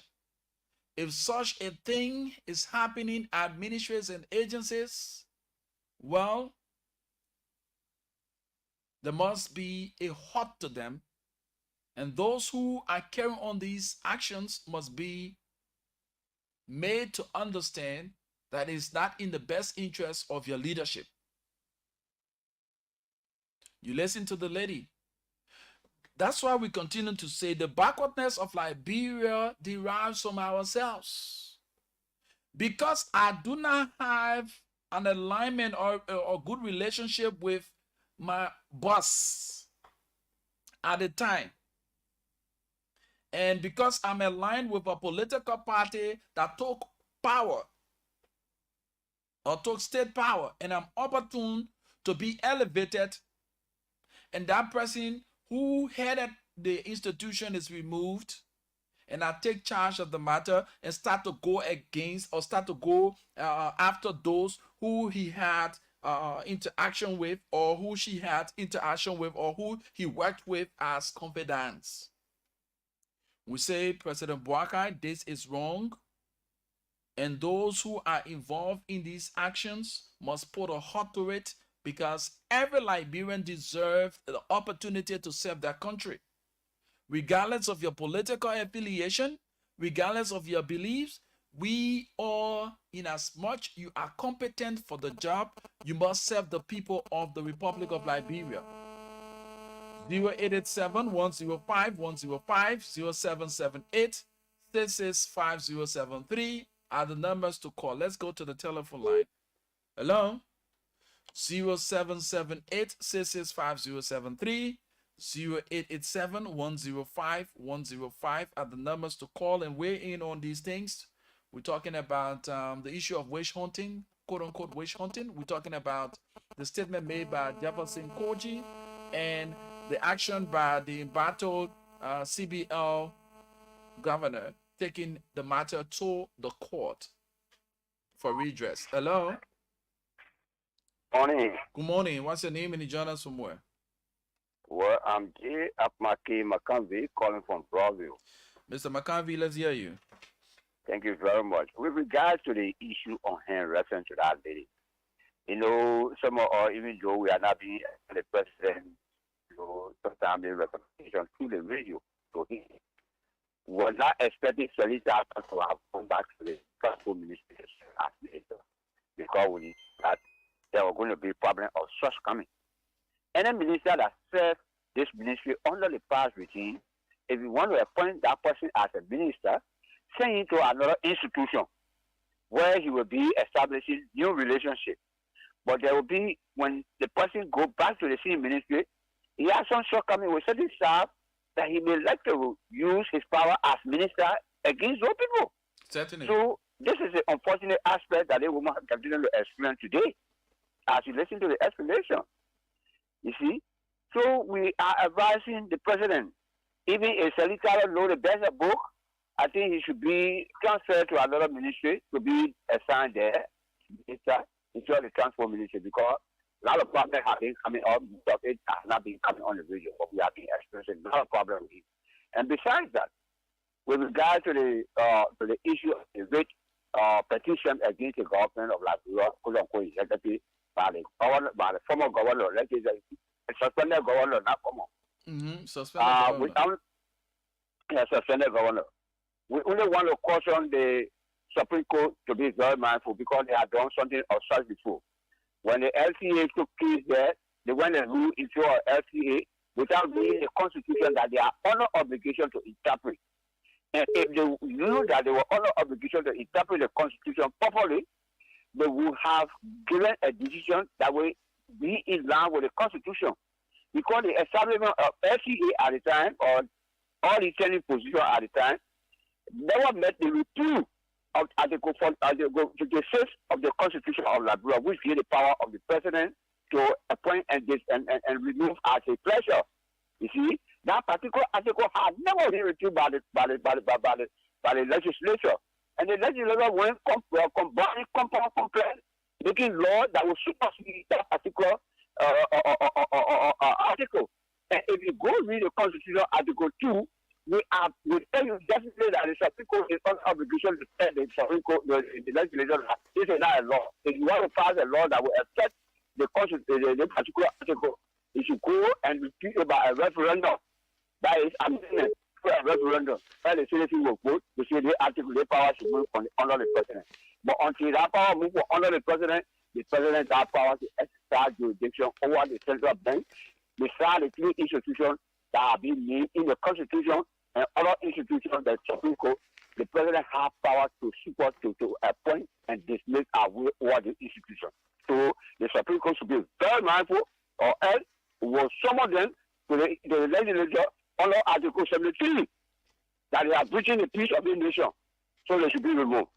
If such a thing is happening at ministries and agencies, well, there must be a halt to them, and those who are carrying on these actions must be made to understand that it's not in the best interest of your leadership. You listen to the lady. That's why we continue to say the backwardness of Liberia derives from ourselves. Because I do not have an alignment or good relationship with my boss at the time. And because I'm aligned with a political party that took power or took state power, and I'm opportune to be elevated, and that person who headed the institution is removed, and I take charge of the matter and start to go against or start to go after those who he had interaction with, or who she had interaction with, or who he worked with as confidants. We say, President Boakai, this is wrong, and those who are involved in these actions must put a halt to it, because every Liberian deserves the opportunity to serve their country. Regardless of your political affiliation, regardless of your beliefs, we all, in as much you are competent for the job, you must serve the people of the Republic of Liberia. 0887-105-105, 0778-665073 are the numbers to call. Let's go to the telephone line. Hello? 0778-665073, 0887-105-105 are the numbers to call and weigh in on these things. We're talking about the issue of witch hunting, quote-unquote witch hunting. We're talking about the statement made by Jefferson Koji and the action by the embattled CBL governor taking the matter to the court for redress. Hello? Morning. Good morning. What's your name and you join us from where? Well, I'm J. Apmaki McCanvey calling from Broadville. Mr. McCanvey, let's hear you. Thank you very much. With regard to the issue on hand reference to that lady, you know, some of us, even though we are not being the president, you know, sometimes the representation through the radio to him, was not expecting Solicitor to have come back to the transport ministry as later, because we knew that there were going to be a problem of such coming. Any minister that served this ministry under the past regime, if you want to appoint that person as a minister, send him to another institution where he will be establishing new relationships. But there will be, when the person go back to the same ministry, he has some shortcoming with certain staff that he may like to use his power as minister against those people. Certainly. So this is an unfortunate aspect that the woman continue to experience today as you listen to the explanation. You see? So we are advising the president, even a solicitor know the best book, I think he should be transferred to another ministry to be assigned there, minister, into the transport ministry, because a lot of problems have been coming up, but it has not been coming on the radio, but we have been experiencing a lot of problems with it. And besides that, with regard to the issue of the rich petition against the government of Liberia, quote unquote, executive by the former governor, like the suspended governor, not former. Suspended governor. Without suspended governor. We only want to caution the Supreme Court to be very mindful, because they have done something of such before. When the LCA took case there, they went and ruled into our LCA without reading the Constitution that they are under obligation to interpret. And if they knew that they were under obligation to interpret the Constitution properly, they would have given a decision that will be in line with the Constitution. Because the establishment of LCA at the time, or all the training position at the time, never met the repeal of Article 6 of the Constitution of Liberia, which gives the power of the president to appoint and remove as a pleasure. You see, that particular article had never been repealed by the legislature, and the legislature went complaint, making law that will supersede that particular article. And if you go read the Constitution, Article 2. We tell you definitely that the Supreme Court is under obligation to tell the Supreme Court, the legislature, that this is not a law. If you want to pass a law that will affect the particular article, you should go and repeal it by a referendum. That is amendment. referendum, when the citizens will vote, they say the articulate power should move under the president. But until that power moves under the president has power to exercise jurisdiction over the central bank, beside the three institutions that have been named in the Constitution and other institutions that Supreme Court, the president has power to support to appoint and dismiss our will over the institution. So the Supreme Court should be very mindful, or else will summon them to the legislature under Article 73 that they are breaching the peace of the nation. So they should be removed.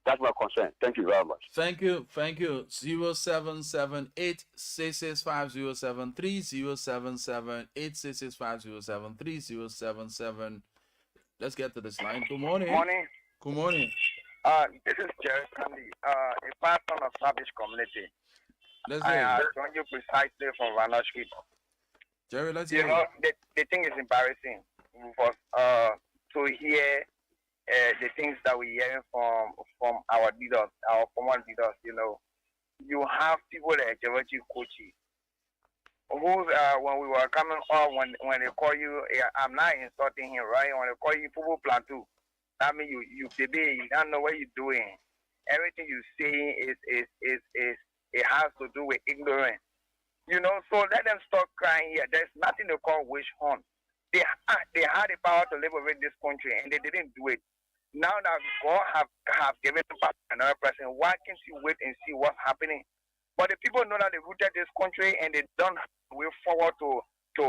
That's my concern. Thank you very much. Thank you. 0778 665 073 Let's get to this line. Good morning. Morning. Good morning. This is Jerry Sandy, a person of Savage community. Let's I join you precisely from Vanna Street. Jerry, let's hear. You know, the thing is embarrassing for to hear the things that we hear from our leaders, our former leaders. You know, you have people like Jewachi Kochi, who when we were coming up, when they call you, I'm not insulting him, right? When they call you Fubu Plantu, I mean you baby, you don't know what you're doing. Everything you say is it has to do with ignorance. You know, so let them stop crying here. There's nothing to call wish hunt. They had the power to liberate this country and they didn't do it. Now that God have given back another person, why can't you wait and see what's happening? But the people know that they rooted this country and they don't way forward to they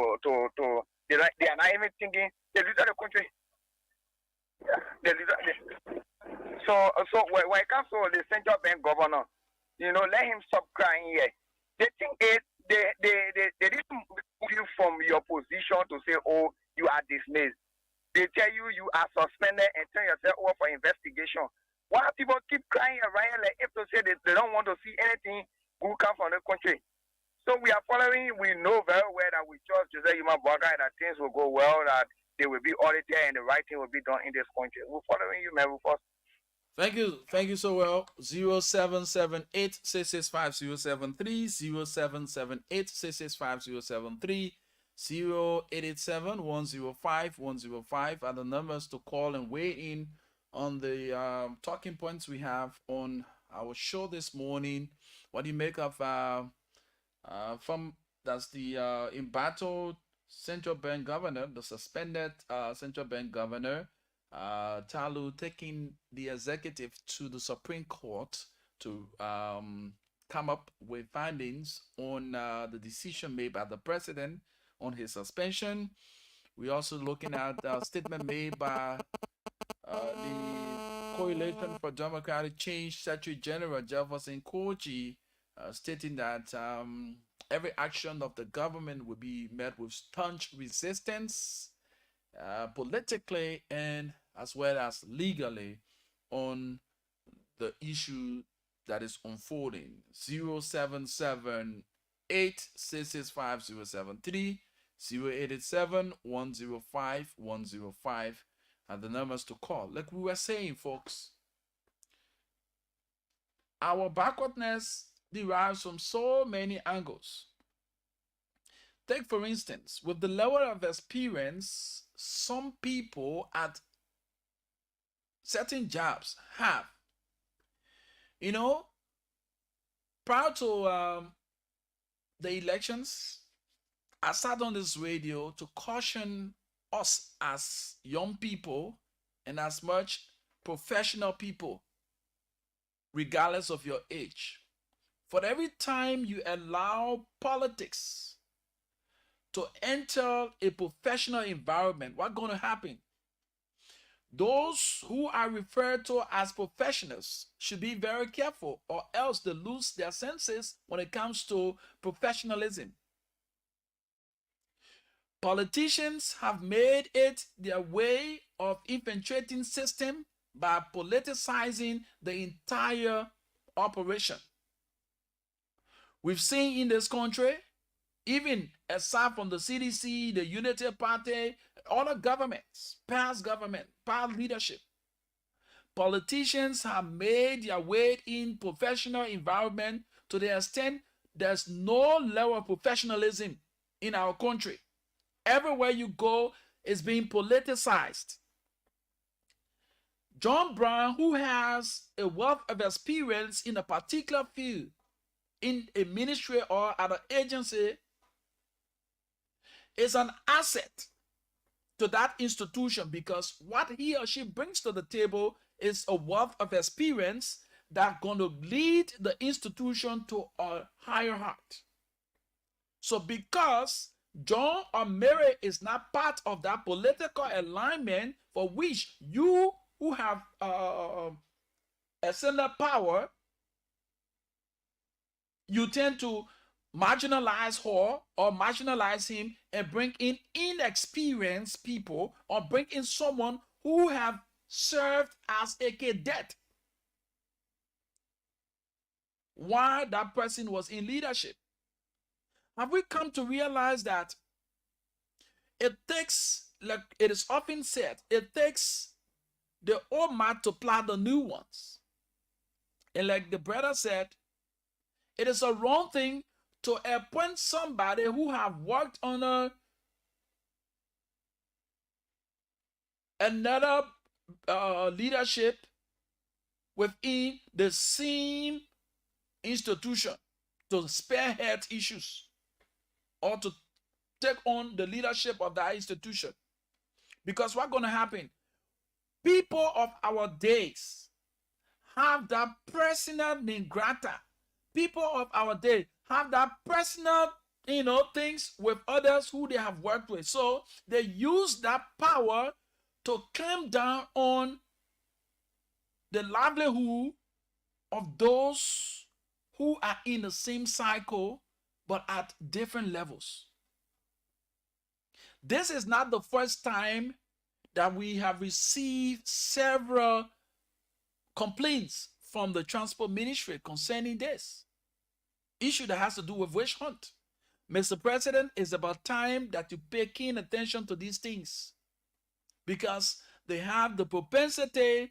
are not even thinking they lose the country. So when it comes to the central bank governor, you know, let him stop crying here. The thing is, they didn't move you from your position to say, oh, you are dismissed. They tell you you are suspended and turn yourself over for investigation. Why people keep crying around like if to say they don't want to see anything good come from the country? So we are following. We know very well that we trust Jose Yuma Boga and that things will go well, that they will be audited and the right thing will be done in this country. We're following you, man. Thank you so well. 0778 665 073 0778 665 073 0887 105 105 are the numbers to call and weigh in on the talking points we have on our show this morning. What do you make of that's the embattled central bank governor, the suspended central bank governor, Talu, taking the executive to the Supreme Court to come up with findings on the decision made by the president on his suspension. We're also looking at a statement made by the Coalition for Democratic Change Secretary General Jefferson Kochi, stating that every action of the government will be met with staunch resistance politically and as well as legally on the issue that is unfolding. 0778 665 073 0887 105 105 are the numbers to call. Like we were saying, folks, our backwardness derives from so many angles. Take, for instance, with the level of experience some people at certain jobs have. You know, prior to the elections, I sat on this radio to caution us as young people and as much professional people, regardless of your age. For every time you allow politics to enter a professional environment, what's going to happen? Those who are referred to as professionals should be very careful, or else they lose their senses when it comes to professionalism. Politicians have made it their way of infiltrating system by politicizing the entire operation. We've seen in this country, even aside from the CDC, the Unity Party, other governments, past leadership, politicians have made their way in professional environment to the extent there's no level of professionalism in our country. Everywhere you go, is being politicized. John Brown, who has a wealth of experience in a particular field, in a ministry or at an agency, is an asset to that institution because what he or she brings to the table is a wealth of experience that's going to lead the institution to a higher height. So because John or Mary is not part of that political alignment for which you who have ascendant power, you tend to marginalize her or marginalize him and bring in inexperienced people or bring in someone who have served as a cadet while that person was in leadership. Have we come to realize that it takes, like it is often said, it takes the old mat to plant the new ones. And like the brother said, it is a wrong thing to appoint somebody who have worked on another leadership within the same institution to spearhead issues or to take on the leadership of that institution. Because what's going to happen? People of our days have that personal ningrata. People of our day have that personal, things with others who they have worked with. So they use that power to clamp down on the livelihood of those who are in the same cycle but at different levels. This is not the first time that we have received several complaints from the transport ministry concerning this issue that has to do with witch hunt. Mr. President, it's about time that you pay keen attention to these things because they have the propensity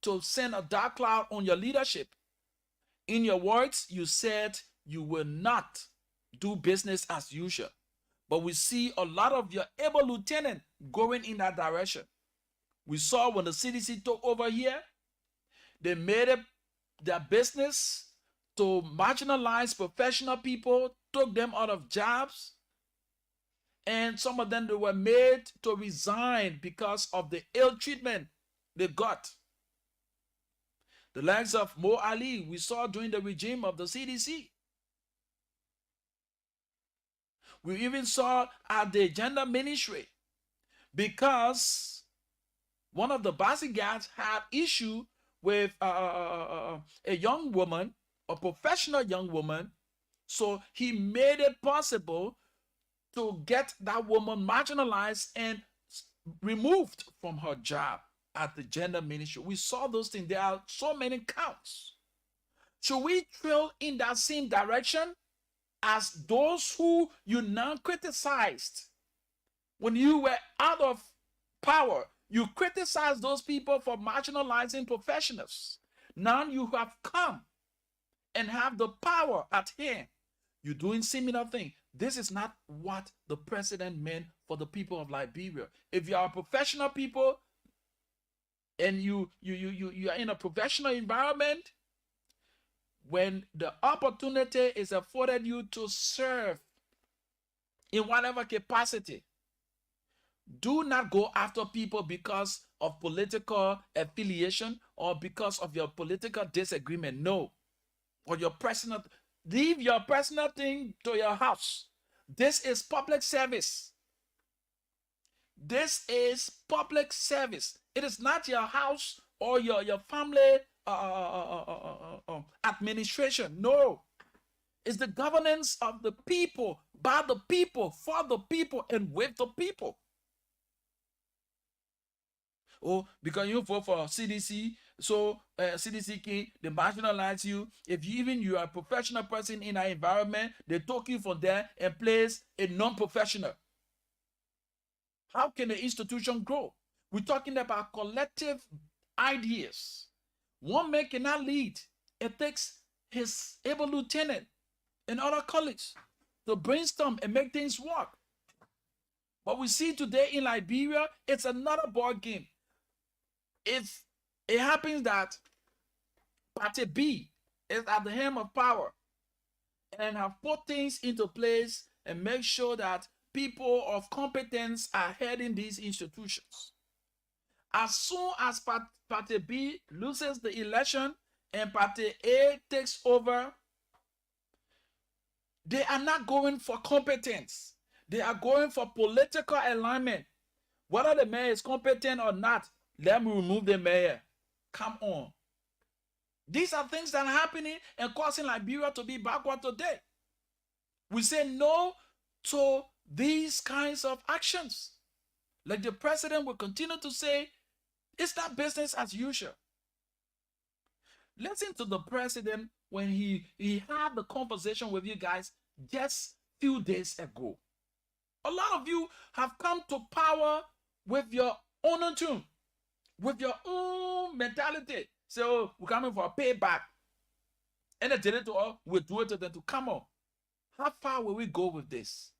to send a dark cloud on your leadership. In your words, you said you will not do business as usual. But we see a lot of your able lieutenants going in that direction. We saw when the CDC took over here, they made it their business to marginalize professional people, took them out of jobs, and some of them they were made to resign because of the ill treatment they got. The likes of Mo Ali, we saw during the regime of the CDC. We even saw at the gender ministry because one of the bodyguards had issue with a young woman, a professional young woman. So he made it possible to get that woman marginalized and removed from her job at the gender ministry. We saw those things. There are so many counts. Should we trail in that same direction as those who you now criticized when you were out of power? You criticized those people for marginalizing professionals. Now you have come and have the power at hand. You're doing similar thing. This is not what the president meant for the people of Liberia. If you are professional people and you are in a professional environment, when the opportunity is afforded you to serve in whatever capacity, do not go after people because of political affiliation or because of your political disagreement. No. Or your personal, leave your personal thing to your house. This is public service. This is public service. It is not your house or your family administration. No. It's the governance of the people, by the people, for the people, and with the people. Oh, because you vote for CDC, so CDC can they marginalize you. If you are a professional person in an environment, they took you from there and place a non-professional. How can the institution grow? We're talking about collective ideas. One man cannot lead. It takes his able lieutenant and other colleagues to brainstorm and make things work. But we see today in Liberia, it's another ball game. It happens that Party B is at the helm of power and have put things into place and make sure that people of competence are heading these institutions. As soon as Party B loses the election and Party A takes over, they are not going for competence. They are going for political alignment. Whether the mayor is competent or not, let me remove the mayor. Come on. These are things that are happening and causing Liberia to be backward today. We say no to these kinds of actions. Like the president will continue to say, it's not business as usual. Listen to the president when he had the conversation with you guys just few days ago. A lot of you have come to power with your own tune, with your own mentality. So we're coming for a payback. And the director will do it to them to come on. How far will we go with this?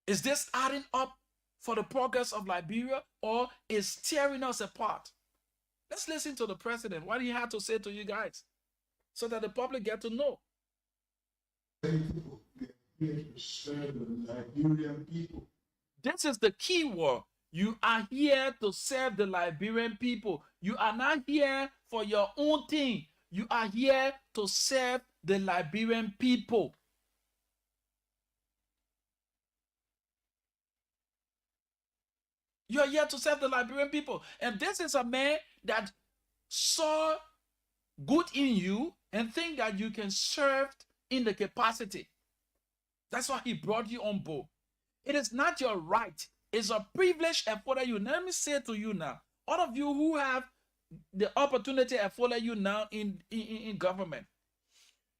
Is this adding up for the progress of Liberia, or is tearing us apart? Let's listen to the president, what he had to say to you guys, so that the public get to know. People, we are here to serve the Liberian people. This is the key word. You are here to serve the Liberian people. You are not here for your own thing. You are here to serve the Liberian people. You are here to serve the Liberian people. And this is a man that saw good in you and think that you can serve in the capacity. That's why he brought you on board. It is not your right. It's a privilege afforded you. Let me say to you now, all of you who have the opportunity afforded you now in government,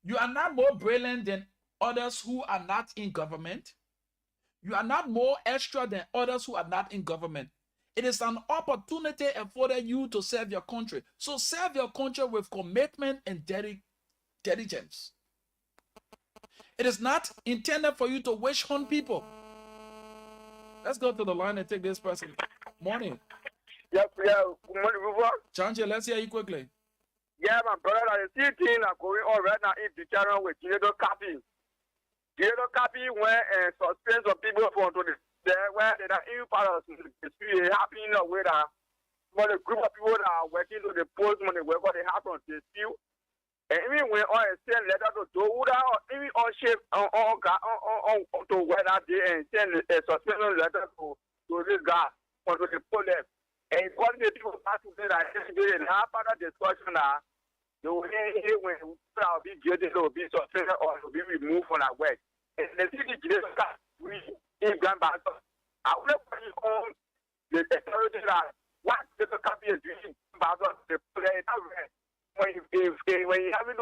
you are not more brilliant than others who are not in government. You are not more extra than others who are not in government. It is an opportunity afforded you to serve your country. So serve your country with commitment and diligence. It is not intended for you to wish hunt people. Let's go to the line and take this person. Morning. Yeah, morning, Ruva. Chanje, let's hear you quickly. Yeah, my brother, I see things are going on right now in the channel with Giledo Cappy. Giledo Cappy went and suspend some people from to where they are in part of the happening in a way that a group of people that are working to the post money where they happen to dispute. And even when I send letter to do that, or even on shape on to where that day and send a suspension letter to this guy or to the police. And what the people start to say that they have other discussion that they will hear when people be guilty, they will be suspended or will be removed from that work. And the city we in Grand Bassa, I would have put on the authority that what the copy is doing about the play when you have to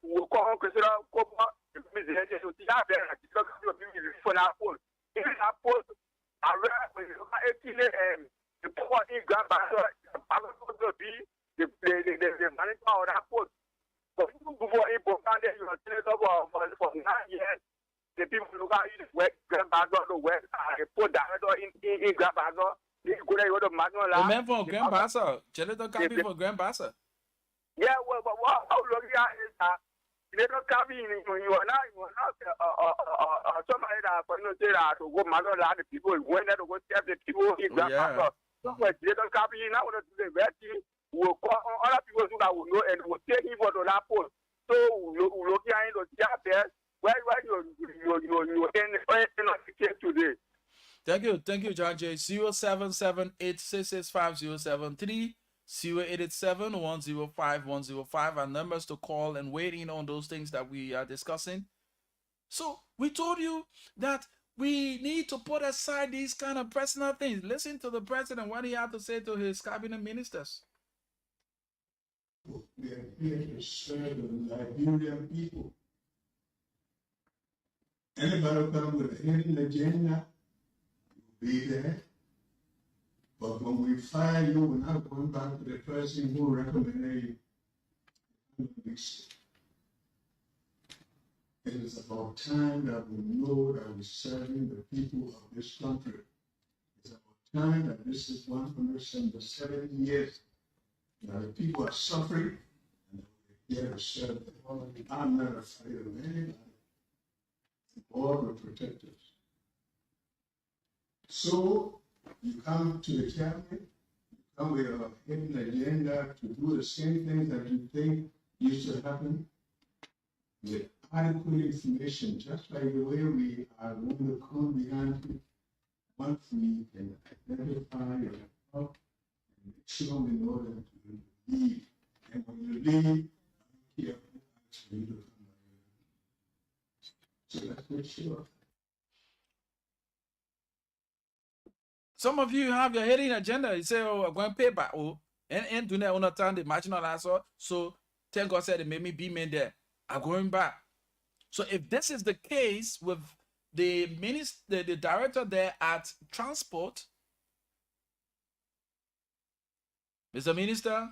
we'll call Christina Copa, the president to see that there for that post. If that post, I read when you look at the poor in Grand Bassa, will be the manager of that post. But before important, you are telling us for 9 years. The people look at you work Grand Bassa to work put that in Grand Bassa. The man from Grand Bassa, Genital Copy for Grand Bassa. Yeah, well, but how long is that? Genital Copy, you are not somebody that for you say that to go mother the people when they go serve the people in Grand Bassa. So when Genital Copy now want to do the best thing, will call other people who that will know and will take him for the last post. So we'll look at the there. Where you in today. Thank you, John J. 0778665073 0887-105-105 are numbers to call and weigh in on those things that we are discussing. So we told you that we need to put aside these kind of personal things. Listen to the president, what he had to say to his cabinet ministers. We are here to serve the Liberian people. Anybody come with a hidden agenda, be there. But when we fire you, we're not going back to the person who recommended you. It is about time that we know that we're serving the people of this country. It's about time that this is 107 years that the people are suffering and we're here to serve them. I'm not afraid of anybody. God will protect us. So you come to the cabinet, you come with a hidden agenda to do the same things that you think used to happen with adequate information, just like the way we are going to come behind you once we can identify your help and make sure we know that you lead. And when you lead, here, for you to come. So let's make sure. Some of you have your hidden agenda. You say, oh, I'm going to pay back. Oh, and do not understand the marginal answer. So thank God said it made me be made there. I'm going back. So if this is the case with the minister, the director there at transport, Mr. Minister,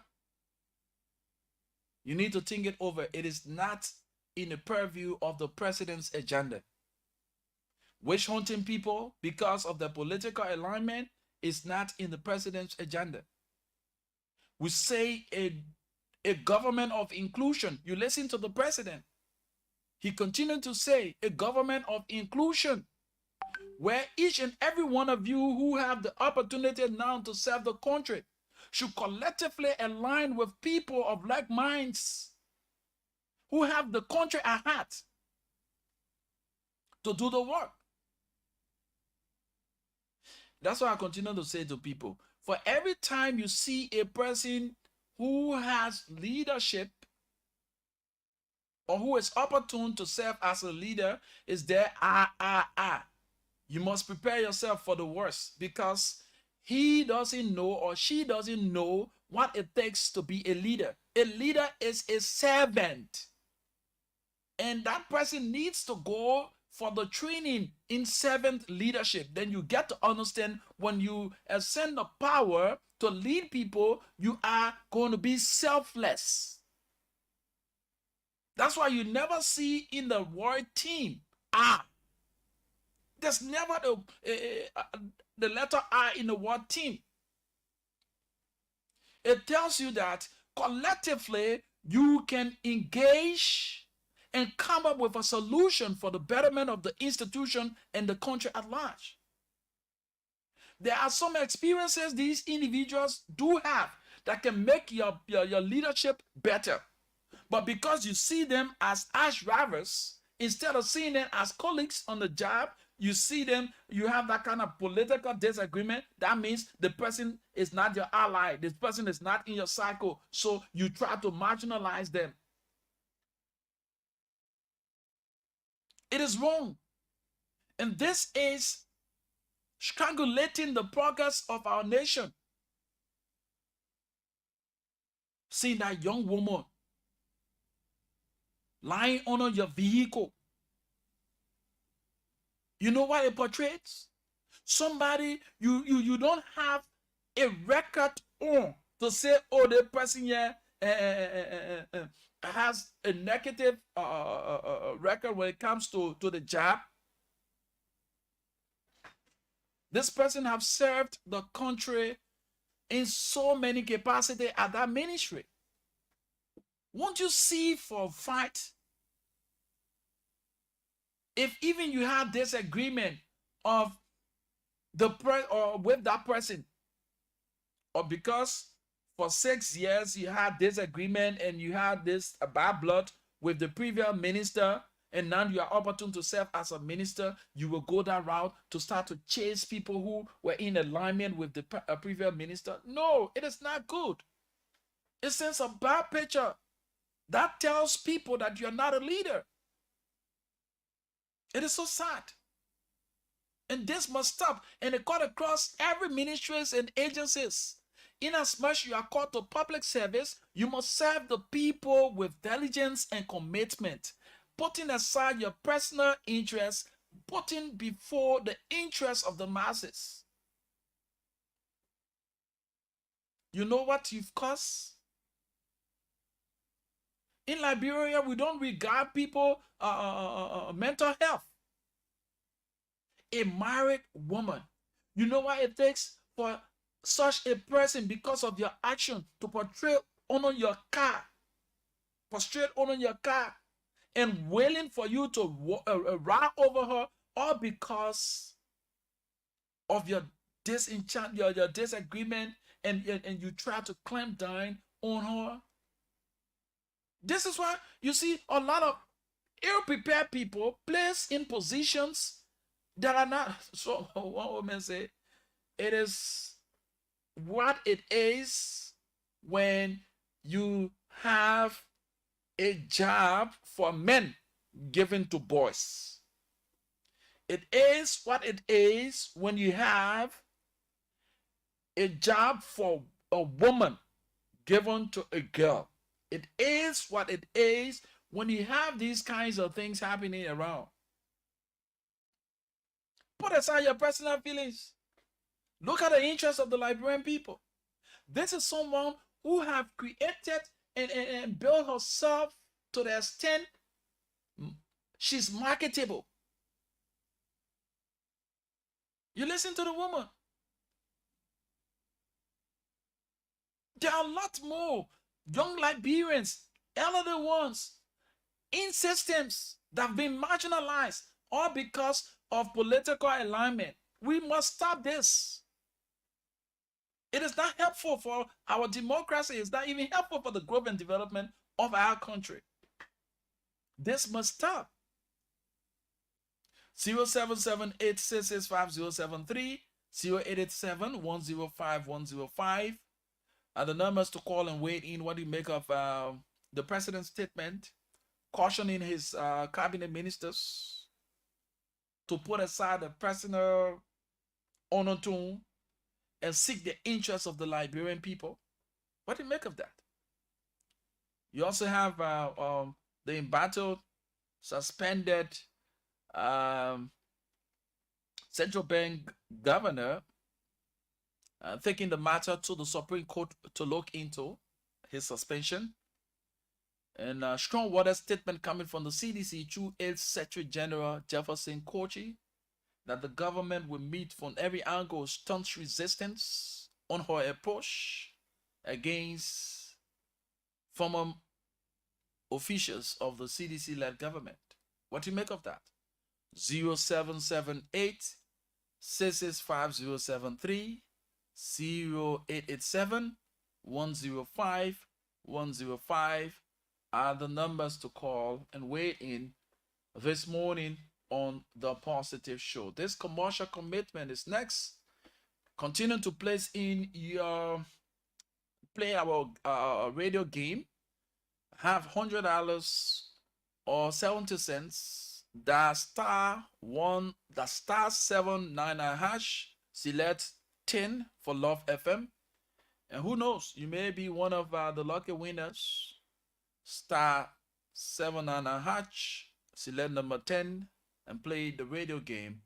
you need to think it over. It is not in the purview of the president's agenda. Witch hunting people because of their political alignment is not in the president's agenda. We say a government of inclusion. You listen to the president. He continued to say a government of inclusion, where each and every one of you who have the opportunity now to serve the country should collectively align with people of like minds who have the country at heart to do the work. That's why I continue to say to people, for every time you see a person who has leadership or who is opportune to serve as a leader, is there, you must prepare yourself for the worst, because he doesn't know or she doesn't know what it takes to be a leader. A leader is a servant. And that person needs to go for the training in servant leadership. Then you get to understand when you ascend the power to lead people, you are going to be selfless. That's why you never see in the word team, there's never the letter I in the word team. It tells you that collectively you can engage and come up with a solution for the betterment of the institution and the country at large. There are some experiences these individuals do have that can make your leadership better. But because you see them as arch rivals, instead of seeing them as colleagues on the job, you see them, you have that kind of political disagreement. That means the person is not your ally. This person is not in your cycle. So you try to marginalize them. It is wrong. And this is strangulating the progress of our nation. Seeing that young woman lying under your vehicle. You know what it portrays? Somebody you don't have a record on to say, oh, the person here has a negative record when it comes to the job. This person have served the country in so many capacity at that ministry. Won't you see for a fight? If even you have disagreement of with that person, or because for 6 years you had disagreement and you had this bad blood with the previous minister, and now you are opportune to serve as a minister, you will go that route to start to chase people who were in alignment with the previous minister. No, it is not good. It sends a bad picture. That tells people that you're not a leader. It is so sad. And this must stop. And it cut across every ministries and agencies. Inasmuch you are called to public service, you must serve the people with diligence and commitment, putting aside your personal interests, putting before the interests of the masses. You know what you've caused? In Liberia, we don't regard people mental health. A married woman, you know what it takes for such a person, because of your action, to portray on your car, prostrate on your car, and willing for you to ride over her, all because of your your disagreement, and you try to clamp down on her. This is why you see a lot of ill-prepared people placed in positions that are not. So one woman say, it is what it is when you have a job for men given to boys. It is what it is when you have a job for a woman given to a girl. It is what it is when you have these kinds of things happening around. Put aside your personal feelings. Look at the interests of the Liberian people. This is someone who have created and built herself to the extent she's marketable. You listen to the woman. There are a lot more young Liberians, elderly ones, in systems that have been marginalized, all because of political alignment. We must stop this. It is not helpful for our democracy. It's not even helpful for the growth and development of our country. This must stop. 0778665073, 0887-105-105 are the numbers to call and weigh in. What do you make of the president's statement cautioning his cabinet ministers to put aside the personal honor tune and seek the interests of the Liberian people? What do you make of that? You also have the embattled, suspended central bank governor taking the matter to the Supreme Court to look into his suspension. And a strong water statement coming from the CDC through its Secretary General Jefferson Kochi that the government will meet from every angle staunch resistance on her approach against former officials of the CDC-led government. What do you make of that? 0778 665073, 0887 105 105 are the numbers to call and weigh in this morning on the Positive Show. This commercial commitment is next. Continue to place in your play our radio game. Have $100 or 70 cents. The star 799 hash. Select 10 for Love FM. And who knows, you may be one of the lucky winners. Star 799 hash. Select number 10 and play the radio game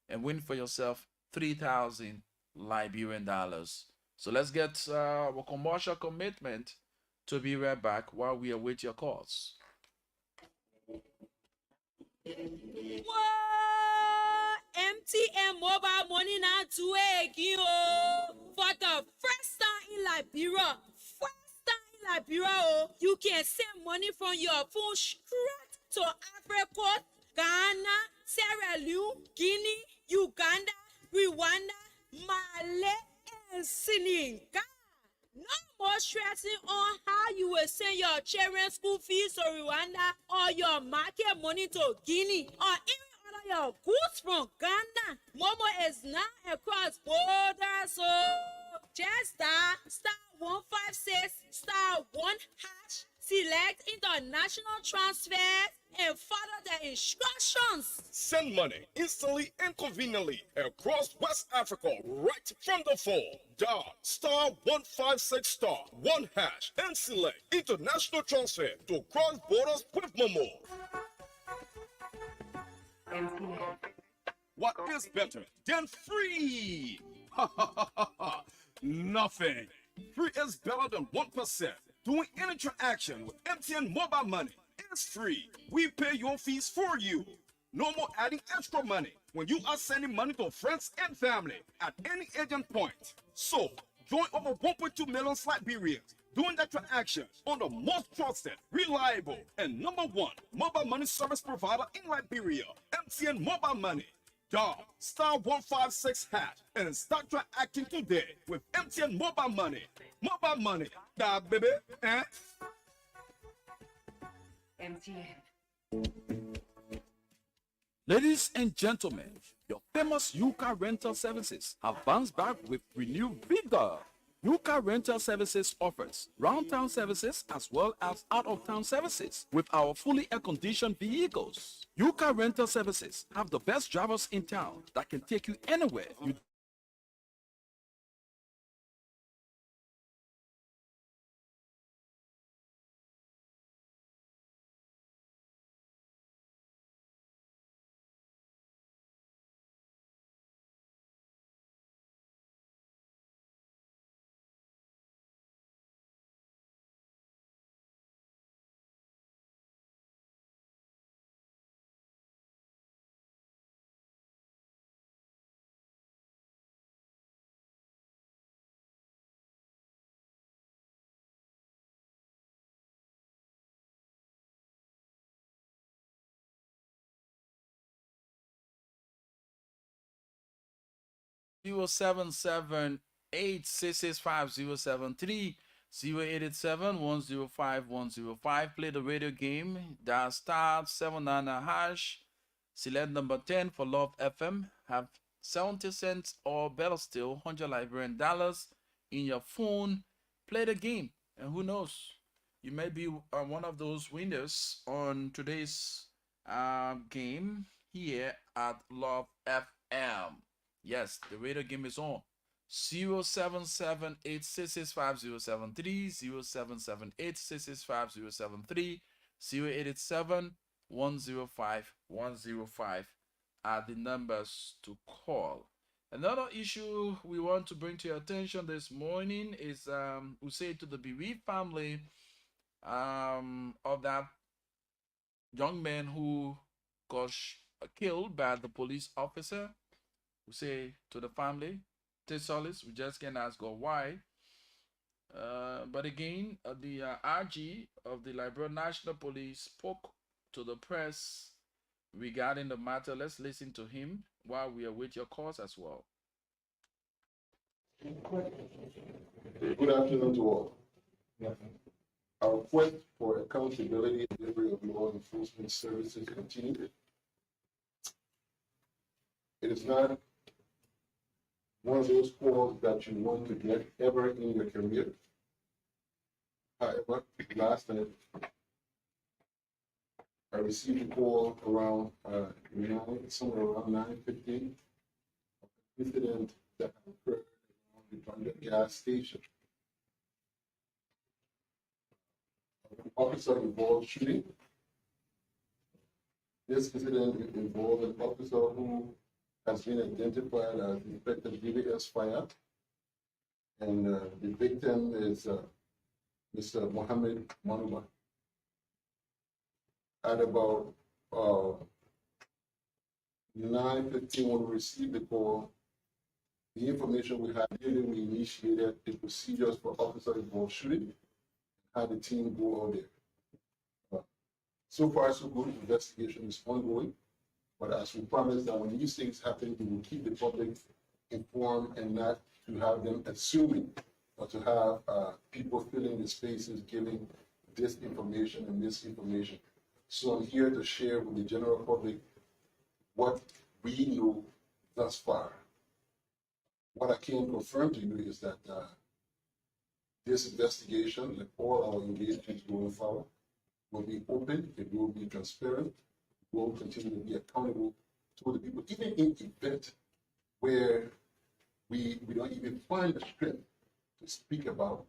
and win for yourself 3,000 Liberian dollars. So let's get our commercial commitment to be right back while we await your calls. Whoa! MTN mobile money now to again for the first time in Liberia. You can send money from your phone straight to Africa, Ghana, Sierra Leone, Guinea, Uganda, Rwanda, Mali, and Senegal. No more stressing on how you will send your children's school fees to Rwanda or your market money to Guinea or even order your goods from Ghana. Momo is now across borders, so just star 156 *1#, select international transfers and follow the instructions. Send money instantly and conveniently across West Africa right from the phone. Dial *156 *1# and select international transfer to cross borders with Momo. What is better than free? Nothing. Free is better than 1%. Doing any transaction with MTN mobile money is free. We pay your fees for you. No more adding extra money when you are sending money to friends and family at any agent point. So, join over 1.2 million Liberians doing that transaction on the most trusted, reliable, and #1 mobile money service provider in Liberia, MTN Mobile Money. Dial *156# and start transacting today with MTN Mobile Money. Mobile money, da baby, eh? MTN. Ladies and gentlemen, your famous Yuka Rental Services have bounced back with renewed vigor. Yuka Rental Services offers round-town services as well as out-of-town services with our fully air-conditioned vehicles. Yuka Rental Services have the best drivers in town that can take you anywhere you Zero 778 087-105-105. Play the radio game. Dial *799#. Select number 10 for Love FM. Have 70 cents or better still, 100 Liberian dollars in your phone. Play the game, and who knows, you may be one of those winners on today's game here at Love FM. Yes, the radio game is on. 077-866-5073, 077-866-5073, 087-105-105 are the numbers to call. Another issue we want to bring to your attention this morning is we say to the bereaved family of that young man who got killed by the police officer. We say to the family, take solace. We just can't ask God why. But again, the RG of the Liberia National Police spoke to the press regarding the matter. Let's listen to him while we await your calls as well. Good afternoon to all. Our quest for accountability and delivery of law enforcement services continues. It is not one of those calls that you want to get ever in your career. However, last night, I received a call around somewhere around 9:15, an incident that occurred around the gas station. An officer involved shooting. This incident involved an officer who has been identified as Inspector DVS Fire, and the victim is Mr. Mohammed Manuba. At about 9:15, when we received the call, the information we had, we initiated the procedures for officer involved shooting, had the team go out there. So far, so good. Investigation is ongoing. But as we promised that when these things happen, we will keep the public informed and not to have them assuming or to have people filling the spaces giving disinformation and misinformation. So I'm here to share with the general public what we know thus far. What I can confirm to you is that this investigation, like all our engagements going forward, will be open, it will be transparent, will continue to be accountable to the people, even in the event where we don't even find the strength to speak about,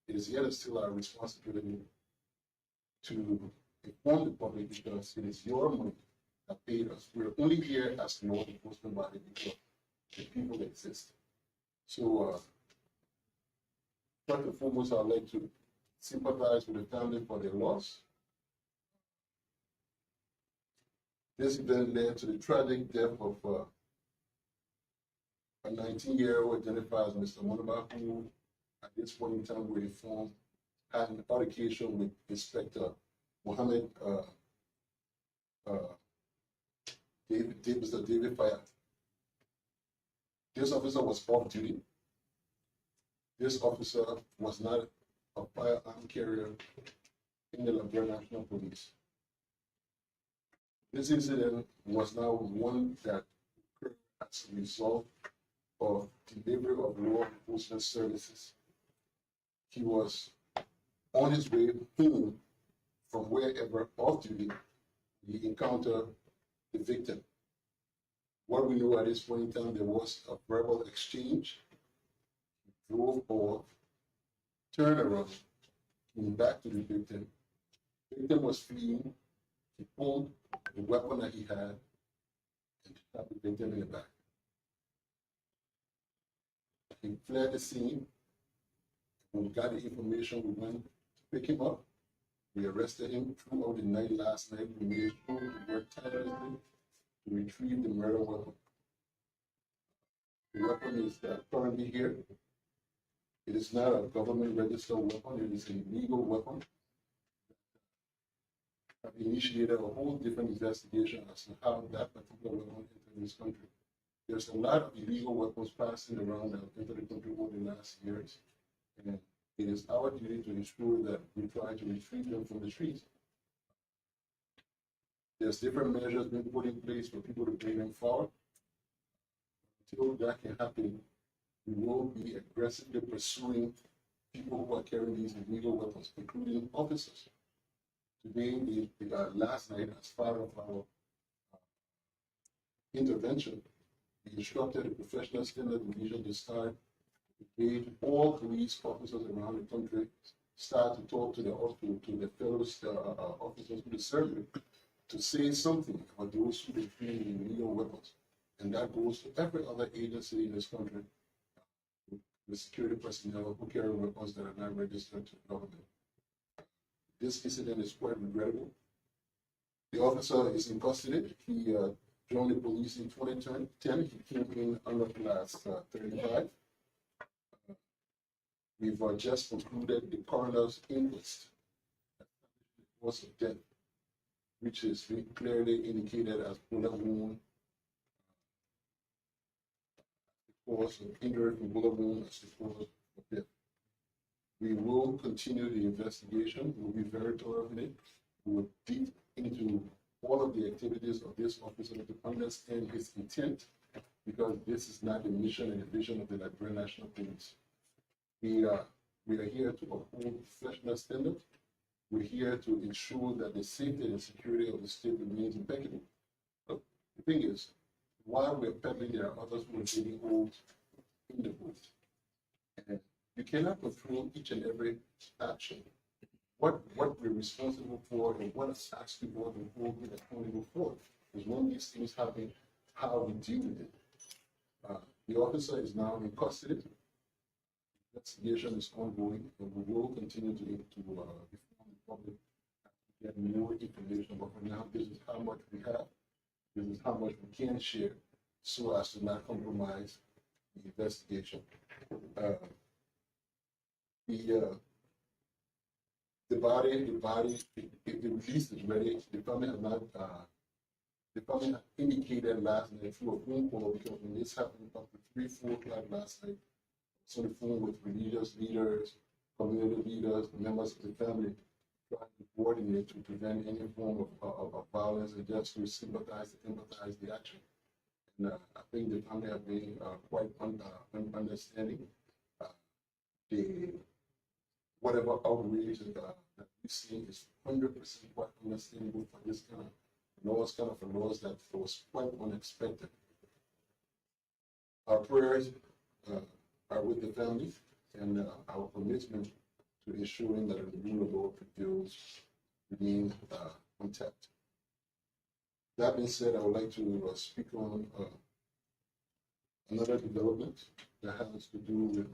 it is yet still our responsibility to inform the public because it is your money that paid us. We're only here as law enforcement body because the people exist. So, first and foremost, I'd like to sympathize with the family for their loss. This event led to the tragic death of a 19-year-old identified as Mr. Monaba, who at this point in time we informed had an altercation with Inspector Mohammed Mr. David Fayad. This officer was off duty. This officer was not a firearm carrier in the Liberia National Police. This incident was now one that occurred as a result of delivery of law enforcement services. He was on his way home from wherever off duty. He encountered the victim. What we know at this point in time, there was a verbal exchange. He drove off, turned around, came back to the victim. The victim was fleeing. He pulled the weapon that he had and shot the victim in the back. He fled the scene. When we got the information, we went to pick him up. We arrested him throughout the night last night. We made sure to work tirelessly to retrieve the murder weapon. The weapon is currently here. It is not a government registered weapon. It is a legal weapon. I've initiated a whole different investigation as to how that particular weapon entered this country. There's a lot of illegal weapons passing around that have entered the country over the last years. And it is our duty to ensure that we try to retrieve them from the streets. There's different measures being put in place for people to bring them forward. Until that can happen, we will be aggressively pursuing people who are carrying these illegal weapons, including officers. Today, last night, as part of our intervention, we instructed the Professional Standard Division to start to engage all police officers around the country, start to talk to the fellow officers who serve you, to say something about those who are carrying illegal weapons. And that goes to every other agency in this country, the security personnel who carry weapons that are not registered to the government. This incident is quite regrettable. The officer is in custody. He joined the police in 2010. He came in under class 35. We've just concluded the coroner's inquest. The cause of death, which is clearly indicated as bullet wound, the cause of injury from bullet wound as the cause of death. We will continue the investigation. We'll be very thorough in it. We will dig into all of the activities of this officer to understand his intent, because this is not the mission and the vision of the Liberia National Police. We are here to uphold professional standards. We're here to ensure that the safety and security of the state remains impeccable. But the thing is, while we're peddling, there are others who are getting old in the booth. And you cannot control each and every action. What we're responsible for and what is actually what we will be accountable for is when these things happen, how we deal with it. The officer is now in custody. Investigation is ongoing, and we will continue to inform the public to get more information. But for now, this is how much we have. This is how much we can share, so as to not compromise the investigation. The body, if the release is ready, the family have not, the family indicated last night through a phone call, because when this happened up to 3-4 o'clock last night, on the phone with religious leaders, community leaders, members of the family, trying to coordinate to prevent any form of violence and just to sympathize and empathize the action. And I think the family have been quite understanding. Whatever outrage that we see is 100% quite understandable for this kind of laws that was quite unexpected. Our prayers are with the family, and our commitment to ensuring that the rule of law prevails remains intact. That being said, I would like to speak on another development that has to do with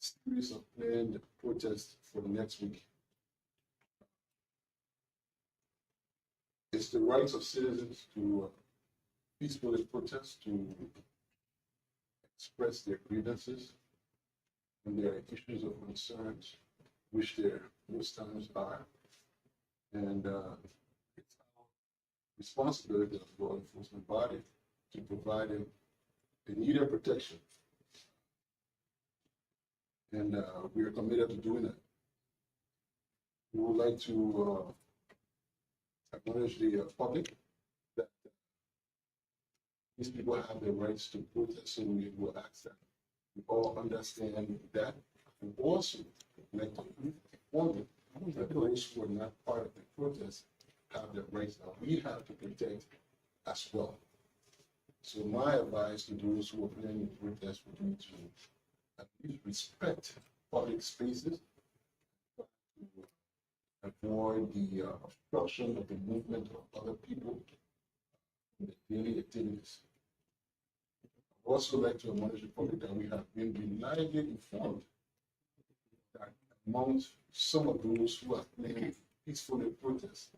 series of planned protests for the next week. It's the rights of citizens to peacefully protest, to express their grievances and their issues of concerns, which there most times are. And it's our responsibility as law enforcement body to provide them the needed protection. And we are committed to doing that. We would like to acknowledge the public that these people have the rights to protest, so we will ask that we all understand that, and also like to inform them that those who are not part of the protest have the rights that we have to protect as well. So my advice to those who are planning to protest would be to at least respect public spaces, to avoid the obstruction of the movement of other people in the daily activities. I'd also like to acknowledge the public that we have been reliably informed that amongst some of those who are planning peacefully protest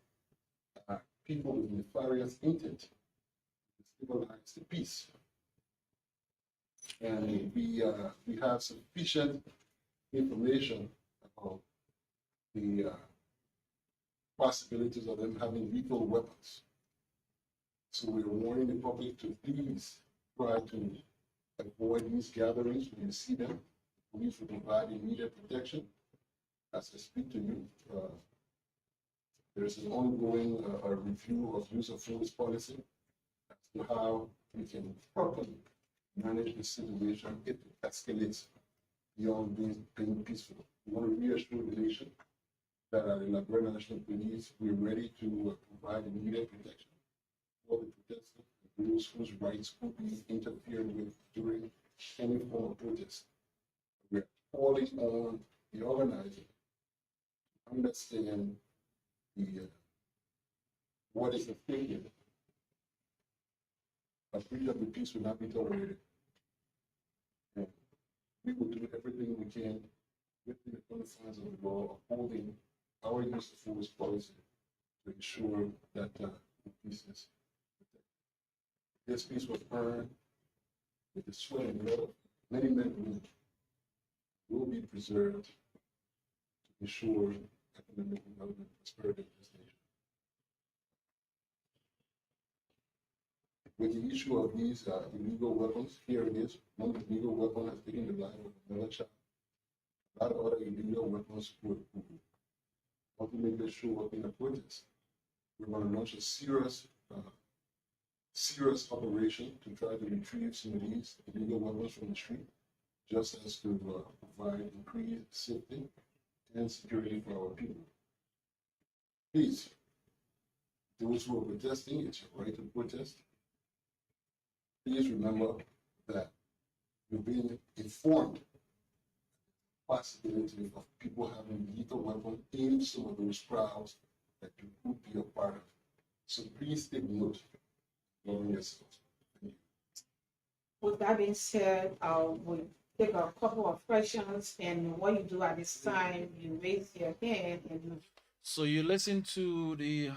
are people with nefarious intent to stabilize the peace. And we have sufficient information about the possibilities of them having lethal weapons. So we're warning the public to please try to avoid these gatherings when you see them. Police will provide immediate protection. As I speak to you, there's an ongoing review of use of force policy as to how we can properly manage the situation if it escalates beyond being peaceful. We want to reassure the nation that at the Liberia National Police, we're ready to provide immediate protection for the protesters and those whose rights will be interfered with during any form of protest. We're calling on the organizers to understand the what is at stake here. A breach of the peace will not be tolerated. And we will do everything we can within the confines of the law, upholding our use of force policy to ensure that the peace is protected. This peace was earned with the sweat and blood of many men and women. Will be preserved to ensure economic development and prosperity of this nation. With the issue of these illegal weapons, here it is. One illegal weapon has taken the life of another child. A lot of other illegal weapons would ultimately show up in a protest. We're going to launch a serious operation to try to retrieve some of these illegal weapons from the street, just as to provide increased safety and security for our people. Please, those who are protesting, it's your right to protest. Please remember that you're being informed possibility of people having lethal weapons in some of those crowds that you could be a part of. So please take note of yourselves. Thank you. With that being said, we'll take a couple of questions, and what you do at this time, you raise your hand and you. So you listen to the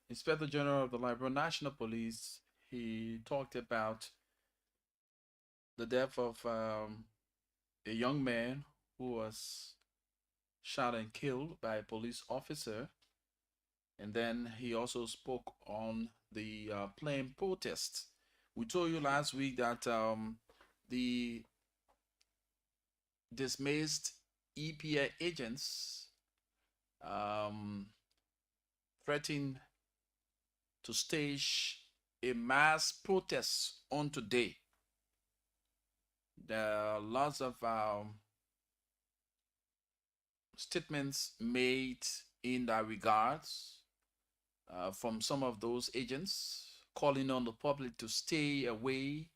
Inspector General of the Liberia National Police. He talked about the death of a young man who was shot and killed by a police officer. And then he also spoke on the planned protest. We told you last week that the dismissed EPA agents threatened to stage a mass protest on today. There are lots of statements made in that regards from some of those agents, calling on the public to stay away.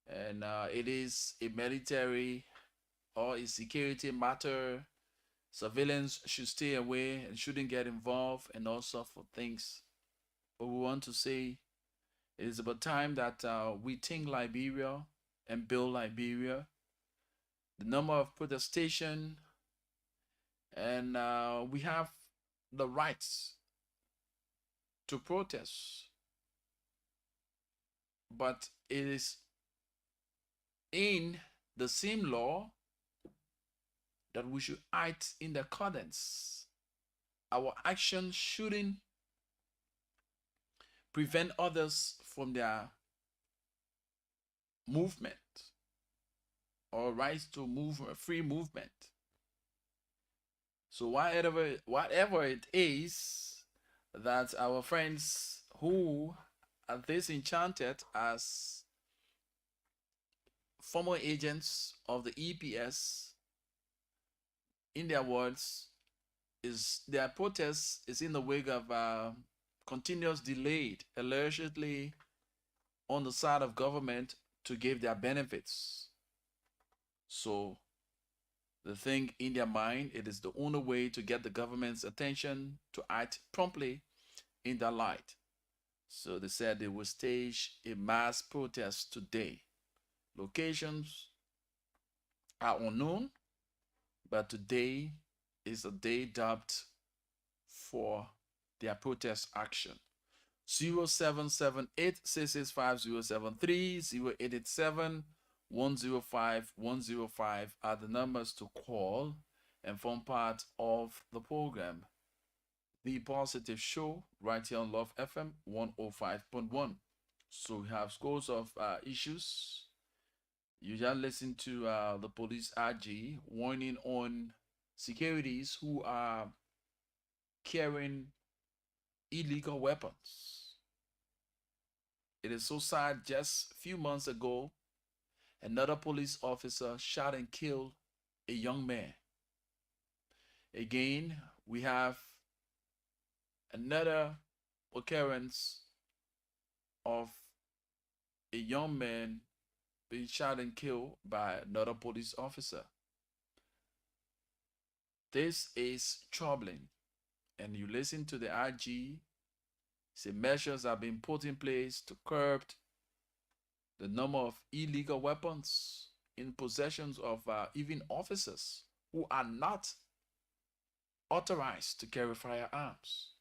And it is a military or a security matter. Civilians should stay away and shouldn't get involved and all sorts of things. But we want to say it is about time that we think Liberia and build Liberia. the number of protestation, and we have the rights to protest, but it is in the same law that we should act in accordance. Our action shouldn't prevent others from their movement or rights to move, free movement. So whatever it is that our friends who are disenchanted as former agents of the EPS, in their words, is their protest is in the wake of continuous delayed, allegedly on the side of government to give their benefits. So the thing in their mind, it is the only way to get the government's attention to act promptly in that light. So they said they will stage a mass protest today. Locations are unknown, but today is a day dubbed for their protest action. 0778-665-073, 0887-105-105 are the numbers to call and form part of the program. The Positive Show, right here on Love FM 105.1. So we have scores of issues. You just listen to the police RG warning on securities who are carrying illegal weapons. It is so sad. Just a few months ago, another police officer shot and killed a young man. Again, we have another occurrence of a young man being shot and killed by another police officer. This is troubling. And you listen to the IG, say measures are being put in place to curb the number of illegal weapons in possessions of even officers who are not authorized to carry firearms.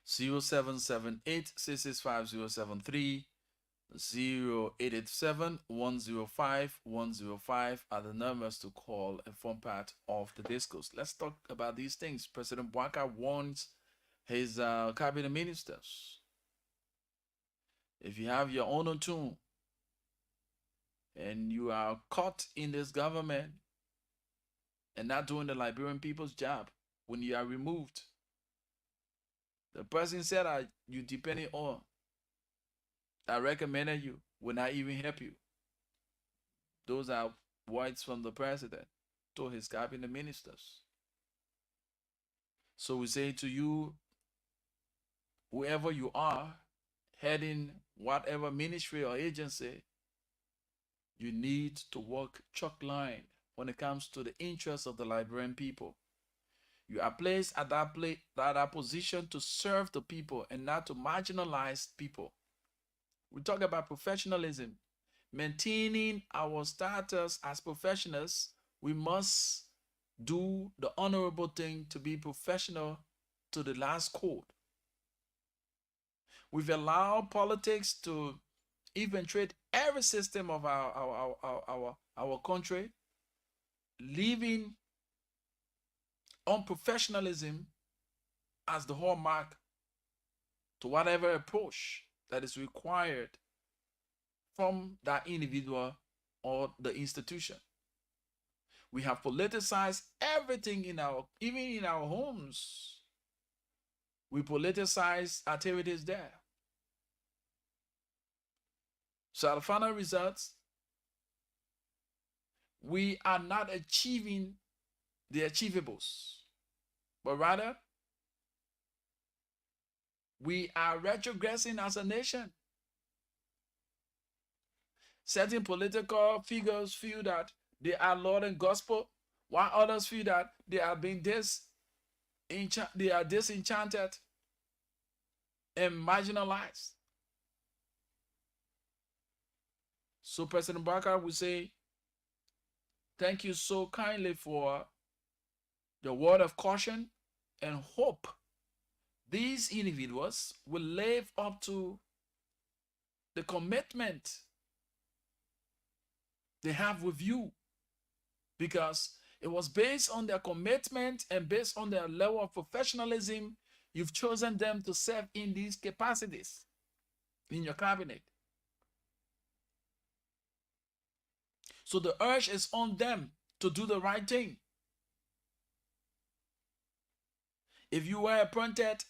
Zero 0778-665-073, 0887-105-105 are the numbers to call and form part of the discourse. Let's talk about these things. President Bwaka warns his cabinet ministers. If you have your own tune and you are caught in this government and not doing the Liberian people's job, when you are removed, the person said that you depending on, I recommended you, will not even help you. Those are words from the president to his cabinet ministers. So we say to you, whoever you are, heading whatever ministry or agency, you need to walk chalk line when it comes to the interests of the Liberian people. You are placed at that position to serve the people and not to marginalize people. We talk about professionalism. Maintaining our status as professionals, we must do the honorable thing to be professional to the last chord. We've allowed politics to infiltrate every system of our country, leaving unprofessionalism as the hallmark to whatever approach that is required from that individual or the institution. We have politicized everything even in our homes. We politicize activities there. So the final results, we are not achieving the achievables, but rather we are retrogressing as a nation. Certain political figures feel that they are Lord and gospel, while others feel that they are being disenchanted and marginalized. So President Barker will say, thank you so kindly for the word of caution and hope these individuals will live up to the commitment they have with you, because it was based on their commitment and based on their level of professionalism you've chosen them to serve in these capacities in your cabinet. So the urge is on them to do the right thing. If you were appointed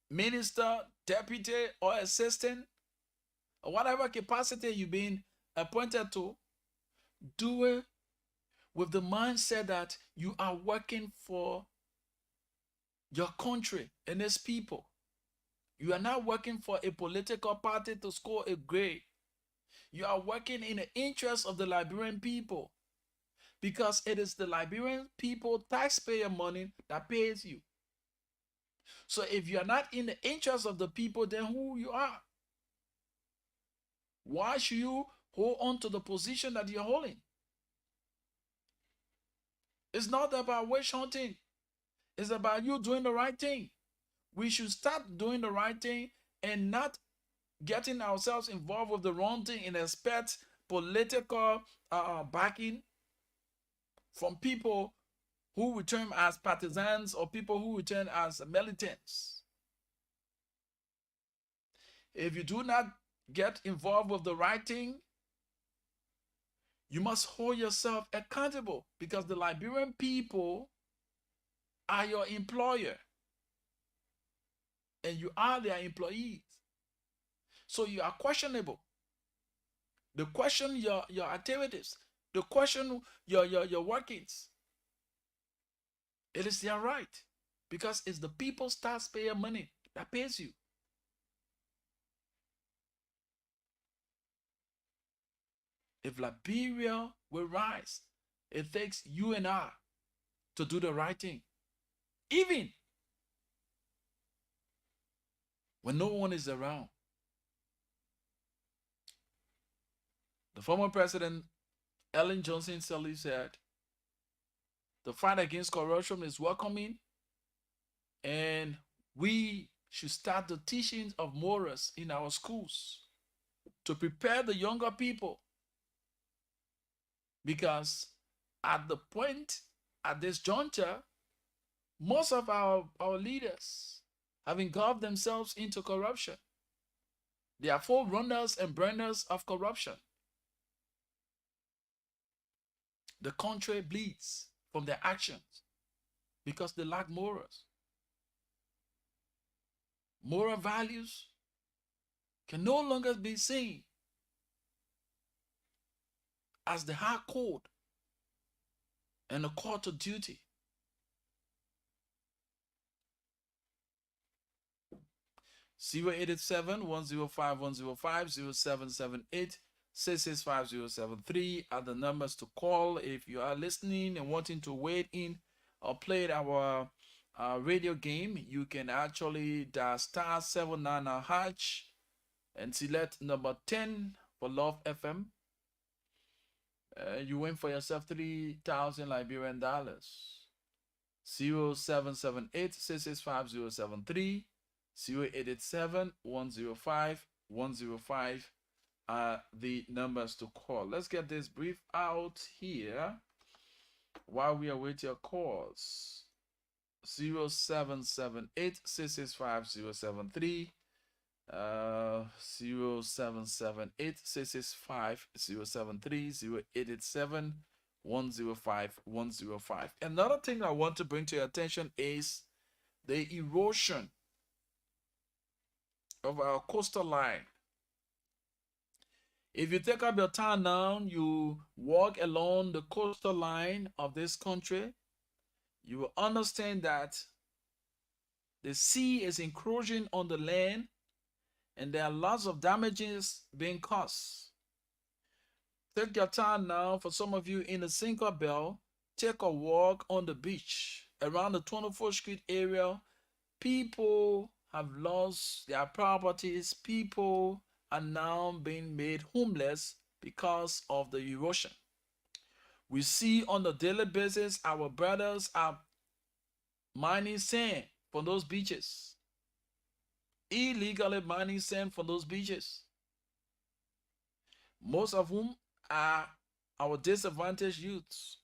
minister, deputy, or assistant, or whatever capacity you've been appointed to, do it with the mindset that you are working for your country and its people. You are not working for a political party to score a grade. You are working in the interest of the Liberian people, because it is the Liberian people taxpayer money that pays you. So if you are not in the interest of the people, then who you are? Why should you hold on to the position that you're holding? It's not about witch hunting. It's about you doing the right thing. We should start doing the right thing and not getting ourselves involved with the wrong thing and expect political backing from people who return as partisans or people who return as militants. If you do not get involved with the right thing, you must hold yourself accountable, because the Liberian people are your employer and you are their employees. So you are questionable. They question your activities. They question your workings. It is their right, because it's the people's taxpayer money that pays you. If Liberia will rise, it takes you and I to do the right thing, even when no one is around. The former president, Ellen Johnson Sirleaf, said, the fight against corruption is welcoming, and we should start the teachings of morals in our schools to prepare the younger people, because at the point, at this juncture, most of our leaders have engulfed themselves into corruption. They are forerunners and burners of corruption. The country bleeds from their actions because they lack morals. Moral values can no longer be seen as the high code and the call to duty. Zero 0778 are the numbers to call if you are listening and wanting to wait in or play our radio game. You can actually dial star 799 hash and select number 10 for Love FM. You win for yourself 3,000 Liberian dollars. 0778 0887-105-105 are the numbers to call. Let's get this brief out here while we await your calls. 0778-665-073 0778-665-073 0887-105-105. Another thing I want to bring to your attention is the erosion of our coastal line. If you take up your time now, you walk along the coastal line of this country, you will understand that the sea is encroaching on the land and there are lots of damages being caused. Take your time now. For some of you in the Sinker Belt, take a walk on the beach around the 24th Street area. People have lost their properties. People are now being made homeless because of the erosion. We see on a daily basis our brothers are mining sand from those beaches, illegally mining sand from those beaches, most of whom are our disadvantaged youths.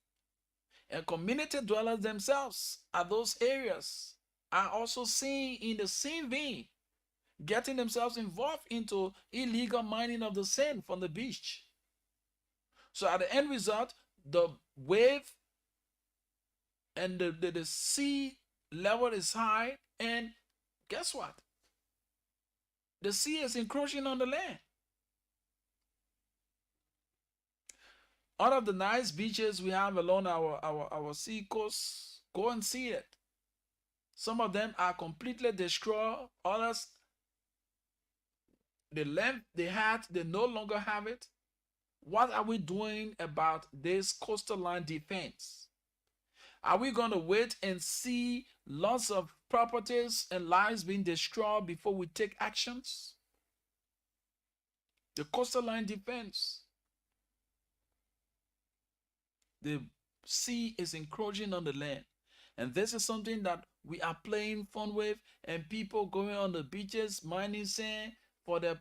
And community dwellers themselves at those areas are also seen in the same vein, getting themselves involved into illegal mining of the sand from the beach. So at the end result, the wave and the sea level is high, and guess what? The sea is encroaching on the land. All of the nice beaches we have along our sea coast, go and see it. Some of them are completely destroyed. Others, the length they had, they no longer have it. What are we doing about this coastal line defense? Are we going to wait and see lots of properties and lives being destroyed before we take actions? The coastal line defense. The sea is encroaching on the land. And this is something that we are playing fun with, and people going on the beaches, mining sand for the,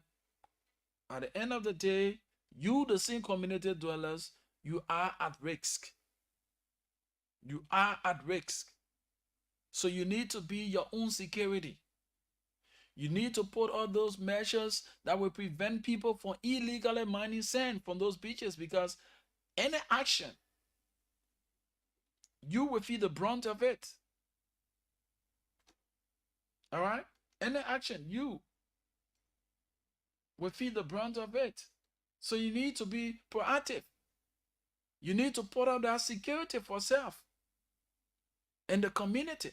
at the end of the day, you, the same community dwellers, you are at risk. You are at risk. So you need to be your own security. You need to put all those measures that will prevent people from illegally mining sand from those beaches, because any action, you will feel the brunt of it. All right? Any action, you will feel the brunt of it. So you need to be proactive. You need to put out that security for self and the community,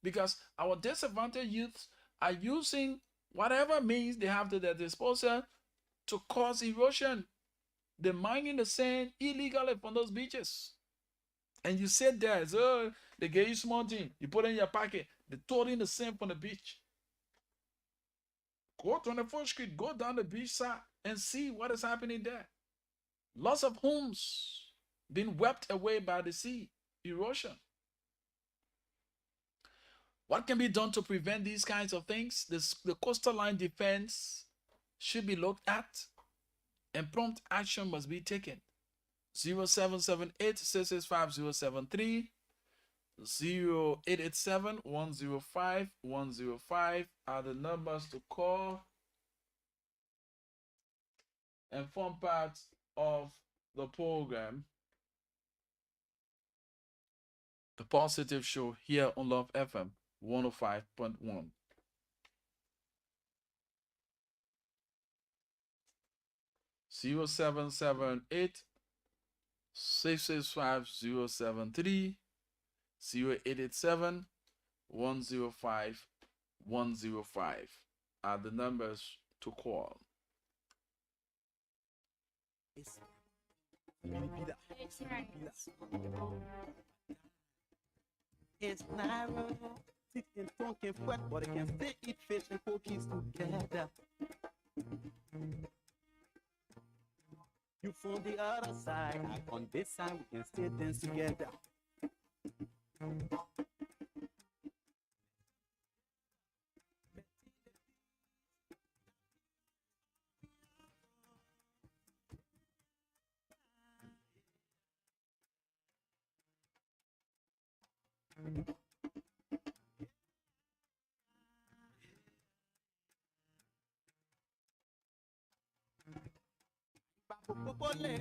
because our disadvantaged youths are using whatever means they have to their disposal to cause erosion. They're mining the sand illegally from those beaches. And you sit there, so they get you small thing, you put it in your pocket, they throw in the sand from the beach. Go 24th Street, go down the beach side and see what is happening there. Lots of homes being swept away by the sea erosion. What can be done to prevent these kinds of things? The coastal line defense should be looked at, and prompt action must be taken. 0778 665 073, 0887 105 105 are the numbers to call and form part of the program, The Positive Show, here on Love FM 105.1. Zero 0778 665 073, 0887 105 105 are the numbers to call. It's narrow, thick and funky wet, but it can still eat fish and cookies together. You from the other side, I on this side, we can still dance together. Popole,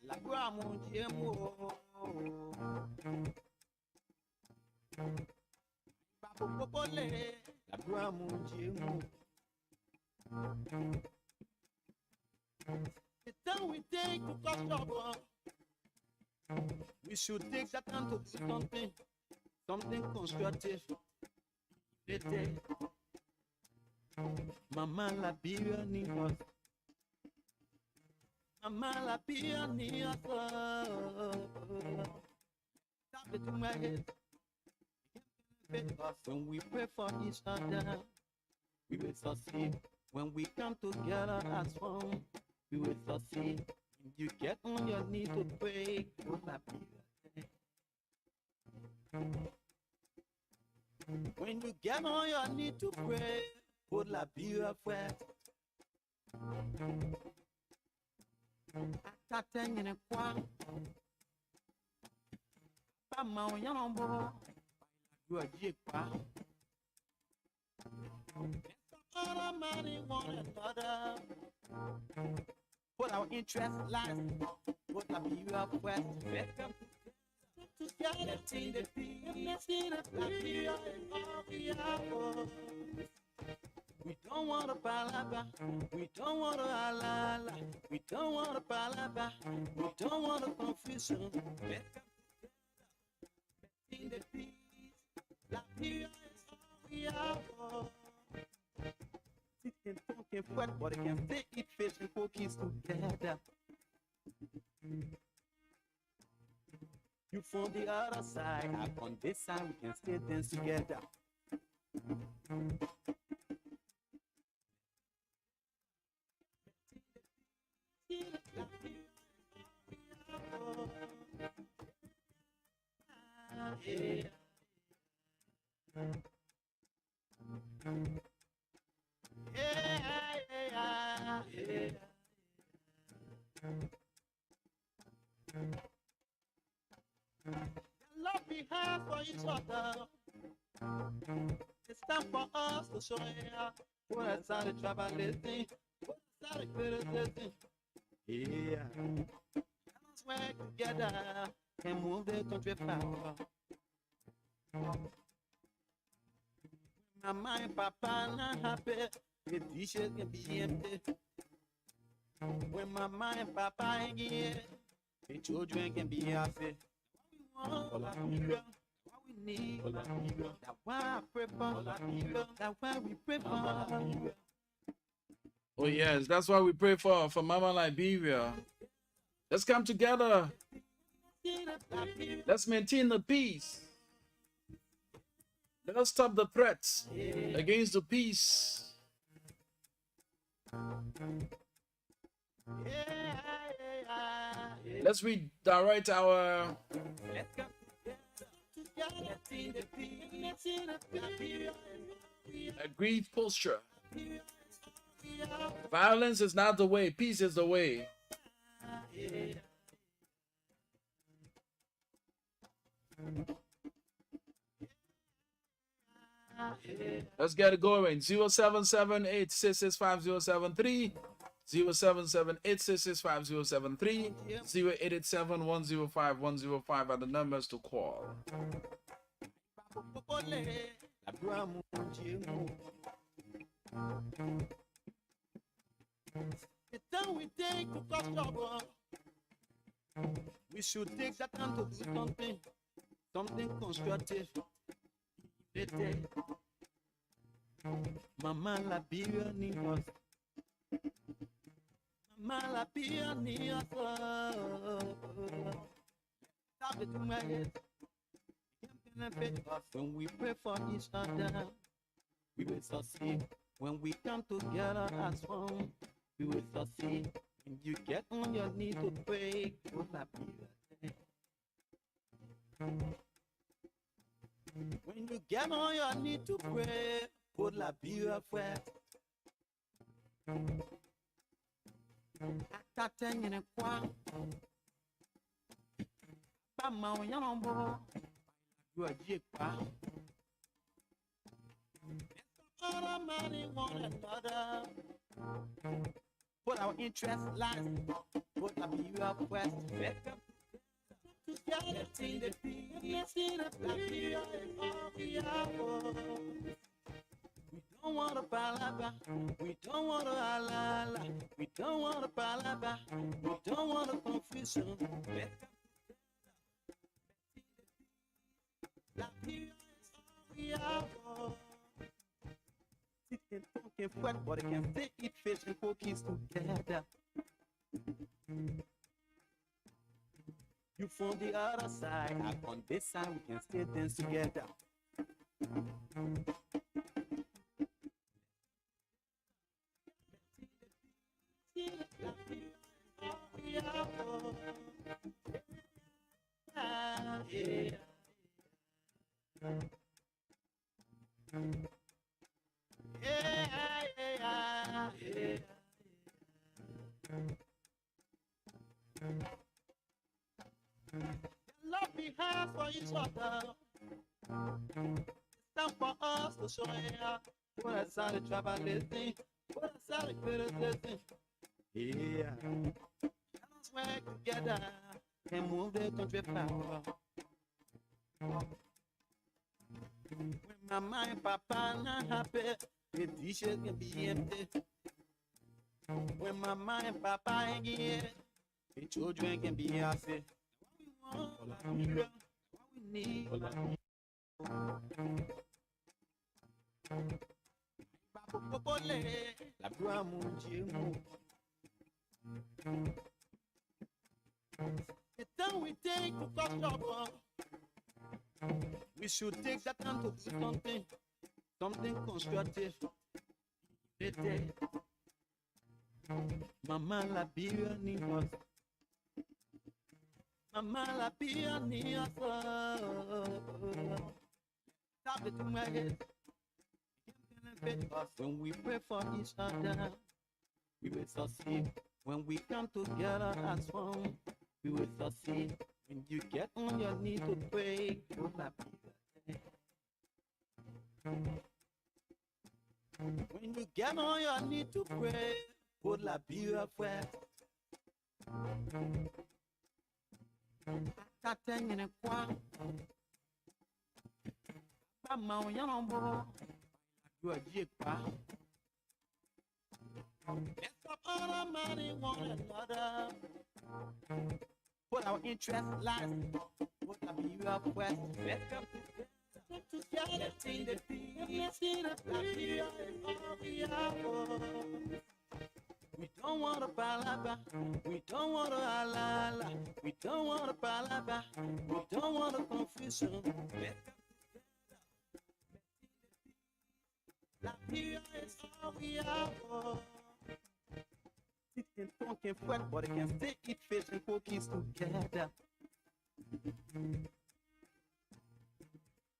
la guamo diemo. Popole, la guamo diemo. The time we take to cause trouble, we should take that time to do something constructive. Mama la Biblia ni us. Mama la Biblia ni us. Tap it to my head. When we pray for each other, we will succeed. When we come together as one, we will succeed. When you get on your knees to pray, would la vida. When you get on your knees to pray, would la vida fuerte. Atateng in a kwa, pa mau yambo, you are jikpa. Other money, one another. Put our interest lies, put la vida fuerte. Together, team the peace, la vida is all we have. We don't want a palabra, we don't want a halala, we don't want a palabra, we don't want a confusion. Let's come together, in the peace, la vida is all we have. It can talk and fight, but it can stay, eat fish and cookies together. You from the other side, I on this side, we can stay dance together. Love we have for each other. It's time for us to show it. Put aside the tribalism, put aside the criticism. Yeah, let's work together and move the country forward. Mama and Papa not happy, the dishes can be empty. When Mama and Papa ain't here, the children can be happy. What we need, that's why I pray for, that's why we pray for. Oh yes, that's why we pray for Mama Liberia. Let's come together. Let's maintain the peace. Let us stop the threats against the peace. Let's redirect our agreed posture. Violence is not the way, peace is the way. Let's get it going. 0778665073, 0778665073, 0887105105 are the numbers to call. The time we take to cause trouble, we should take that time to do something constructive. Mama Liberia need us. Mama Liberia need us. Stop it to my head. It can benefit us when we pray for each other. We will succeed when we come together as one. We will succeed when you get on your knees to pray. When you get on your knees to pray, put la vida fuerte. Atateng in a kwa, pa mau yambo, you are jikpa. Other money, one another. Put our interest lies, put la vida fuerte. Together, team the peace, la vida is all we have. We don't want a palabra, we don't want a halala, we don't want a palabra, we don't want a confusion. La vida is all we have. It can talk and fight, but it can stay, eat fish and cookies together. You from the other side, I on this side, we can stay dance together. Yeah, yeah, yeah. Love we have for each other. It's time for us to show ya. What a solid traveling. What a solid criticism. Yeah. Let's work together and move the country forward. When mama and papa not happy, the dishes can be empty. When mama and papa ain't here, the children can be happy. What we need. La gloire mon Dieu. The time we take to cut trouble, we should take that time to do something constructive. Mama la Biblia ni us. Mama la Biblia ni us. Stop it to my head. When we pray for each other, we will succeed. When we come together as one, we will succeed. When you get on your knees to pray, when you get on your knees to pray, put la Bible first. Attention, quoi? Pas mal, y'en a bon. You are Jake, let's stop all our money, one another. Put our interest last. Put our view up west. Let's come together in the peace. All we have. We don't want to palaba. We don't want to halala. We don't want to palaba. We don't want to confusion. Let's come. La vie is all we have. It can talk and fret, but it can still eat fish and cookies together.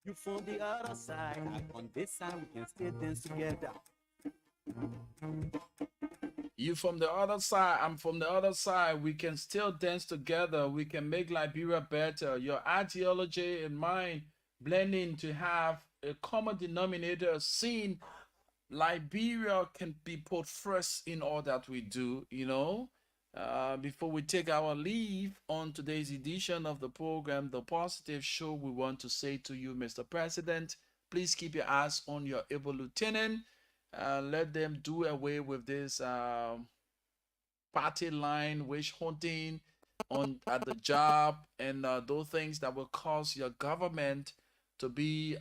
You from the other side, I on this side, we can still dance together. You from the other side, I'm from the other side. We can still dance together. We can make Liberia better. Your ideology and mine blending to have a common denominator, seeing Liberia can be put first in all that we do, you know. Before we take our leave on today's edition of the program, The Positive Show, we want to say to you, Mr. President, please keep your eyes on your able lieutenant. Let them do away with this party line, witch hunting at the job, and those things that will cause your government to be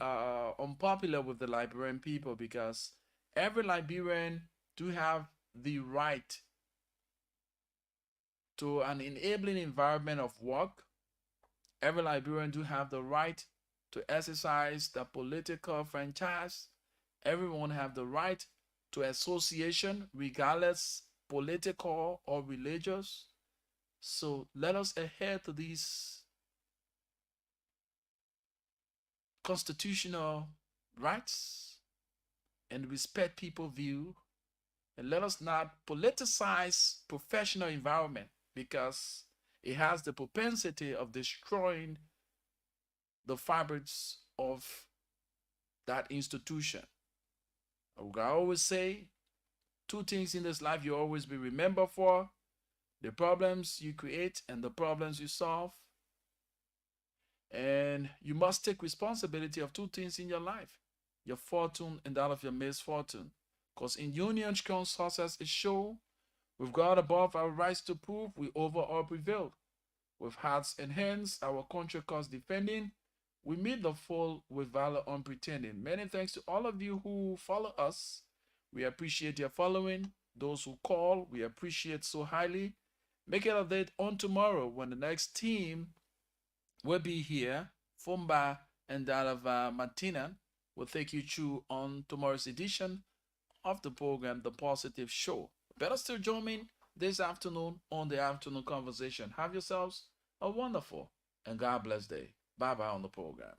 unpopular with the Liberian people, because every Liberian do have the right to an enabling environment of work. Every Liberian do have the right to exercise the political franchise. Everyone have the right to association, regardless political or religious. So let us adhere to these constitutional rights and respect people's view, and let us not politicize professional environment, because it has the propensity of destroying the fabrics of that institution. I always say, two things in this life you always be remembered for: the problems you create and the problems you solve. And you must take responsibility of two things in your life: your fortune and that of your misfortune. Because in union, strong success is sure. With God above our rights to prove, we over all prevailed. With hearts and hands, our country cause defending, we meet the foe with valor unpretending. Many thanks to all of you who follow us. We appreciate your following. Those who call, we appreciate so highly. Make it a date on tomorrow when the next team will be here. Fumba and that of Martina will take you through on tomorrow's edition of the program, The Positive Show. Better still join me this afternoon on the afternoon conversation. Have yourselves a wonderful and God bless day. Bye-bye on the program.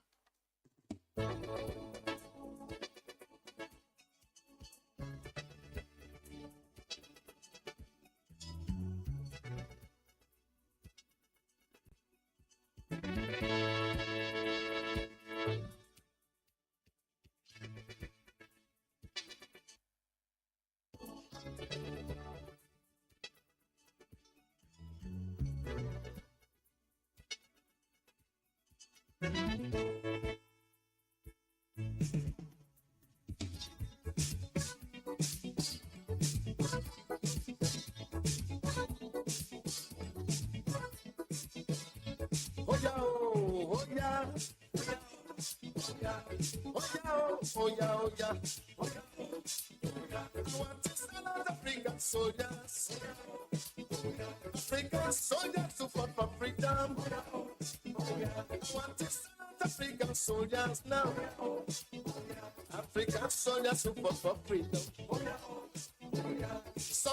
Oh yeah, oh yeah. Oh yeah, oh yeah. I want to stand out African soldiers. African soldiers to fight for freedom. I want to stand out African soldiers now. African soldiers to fight for freedom. Some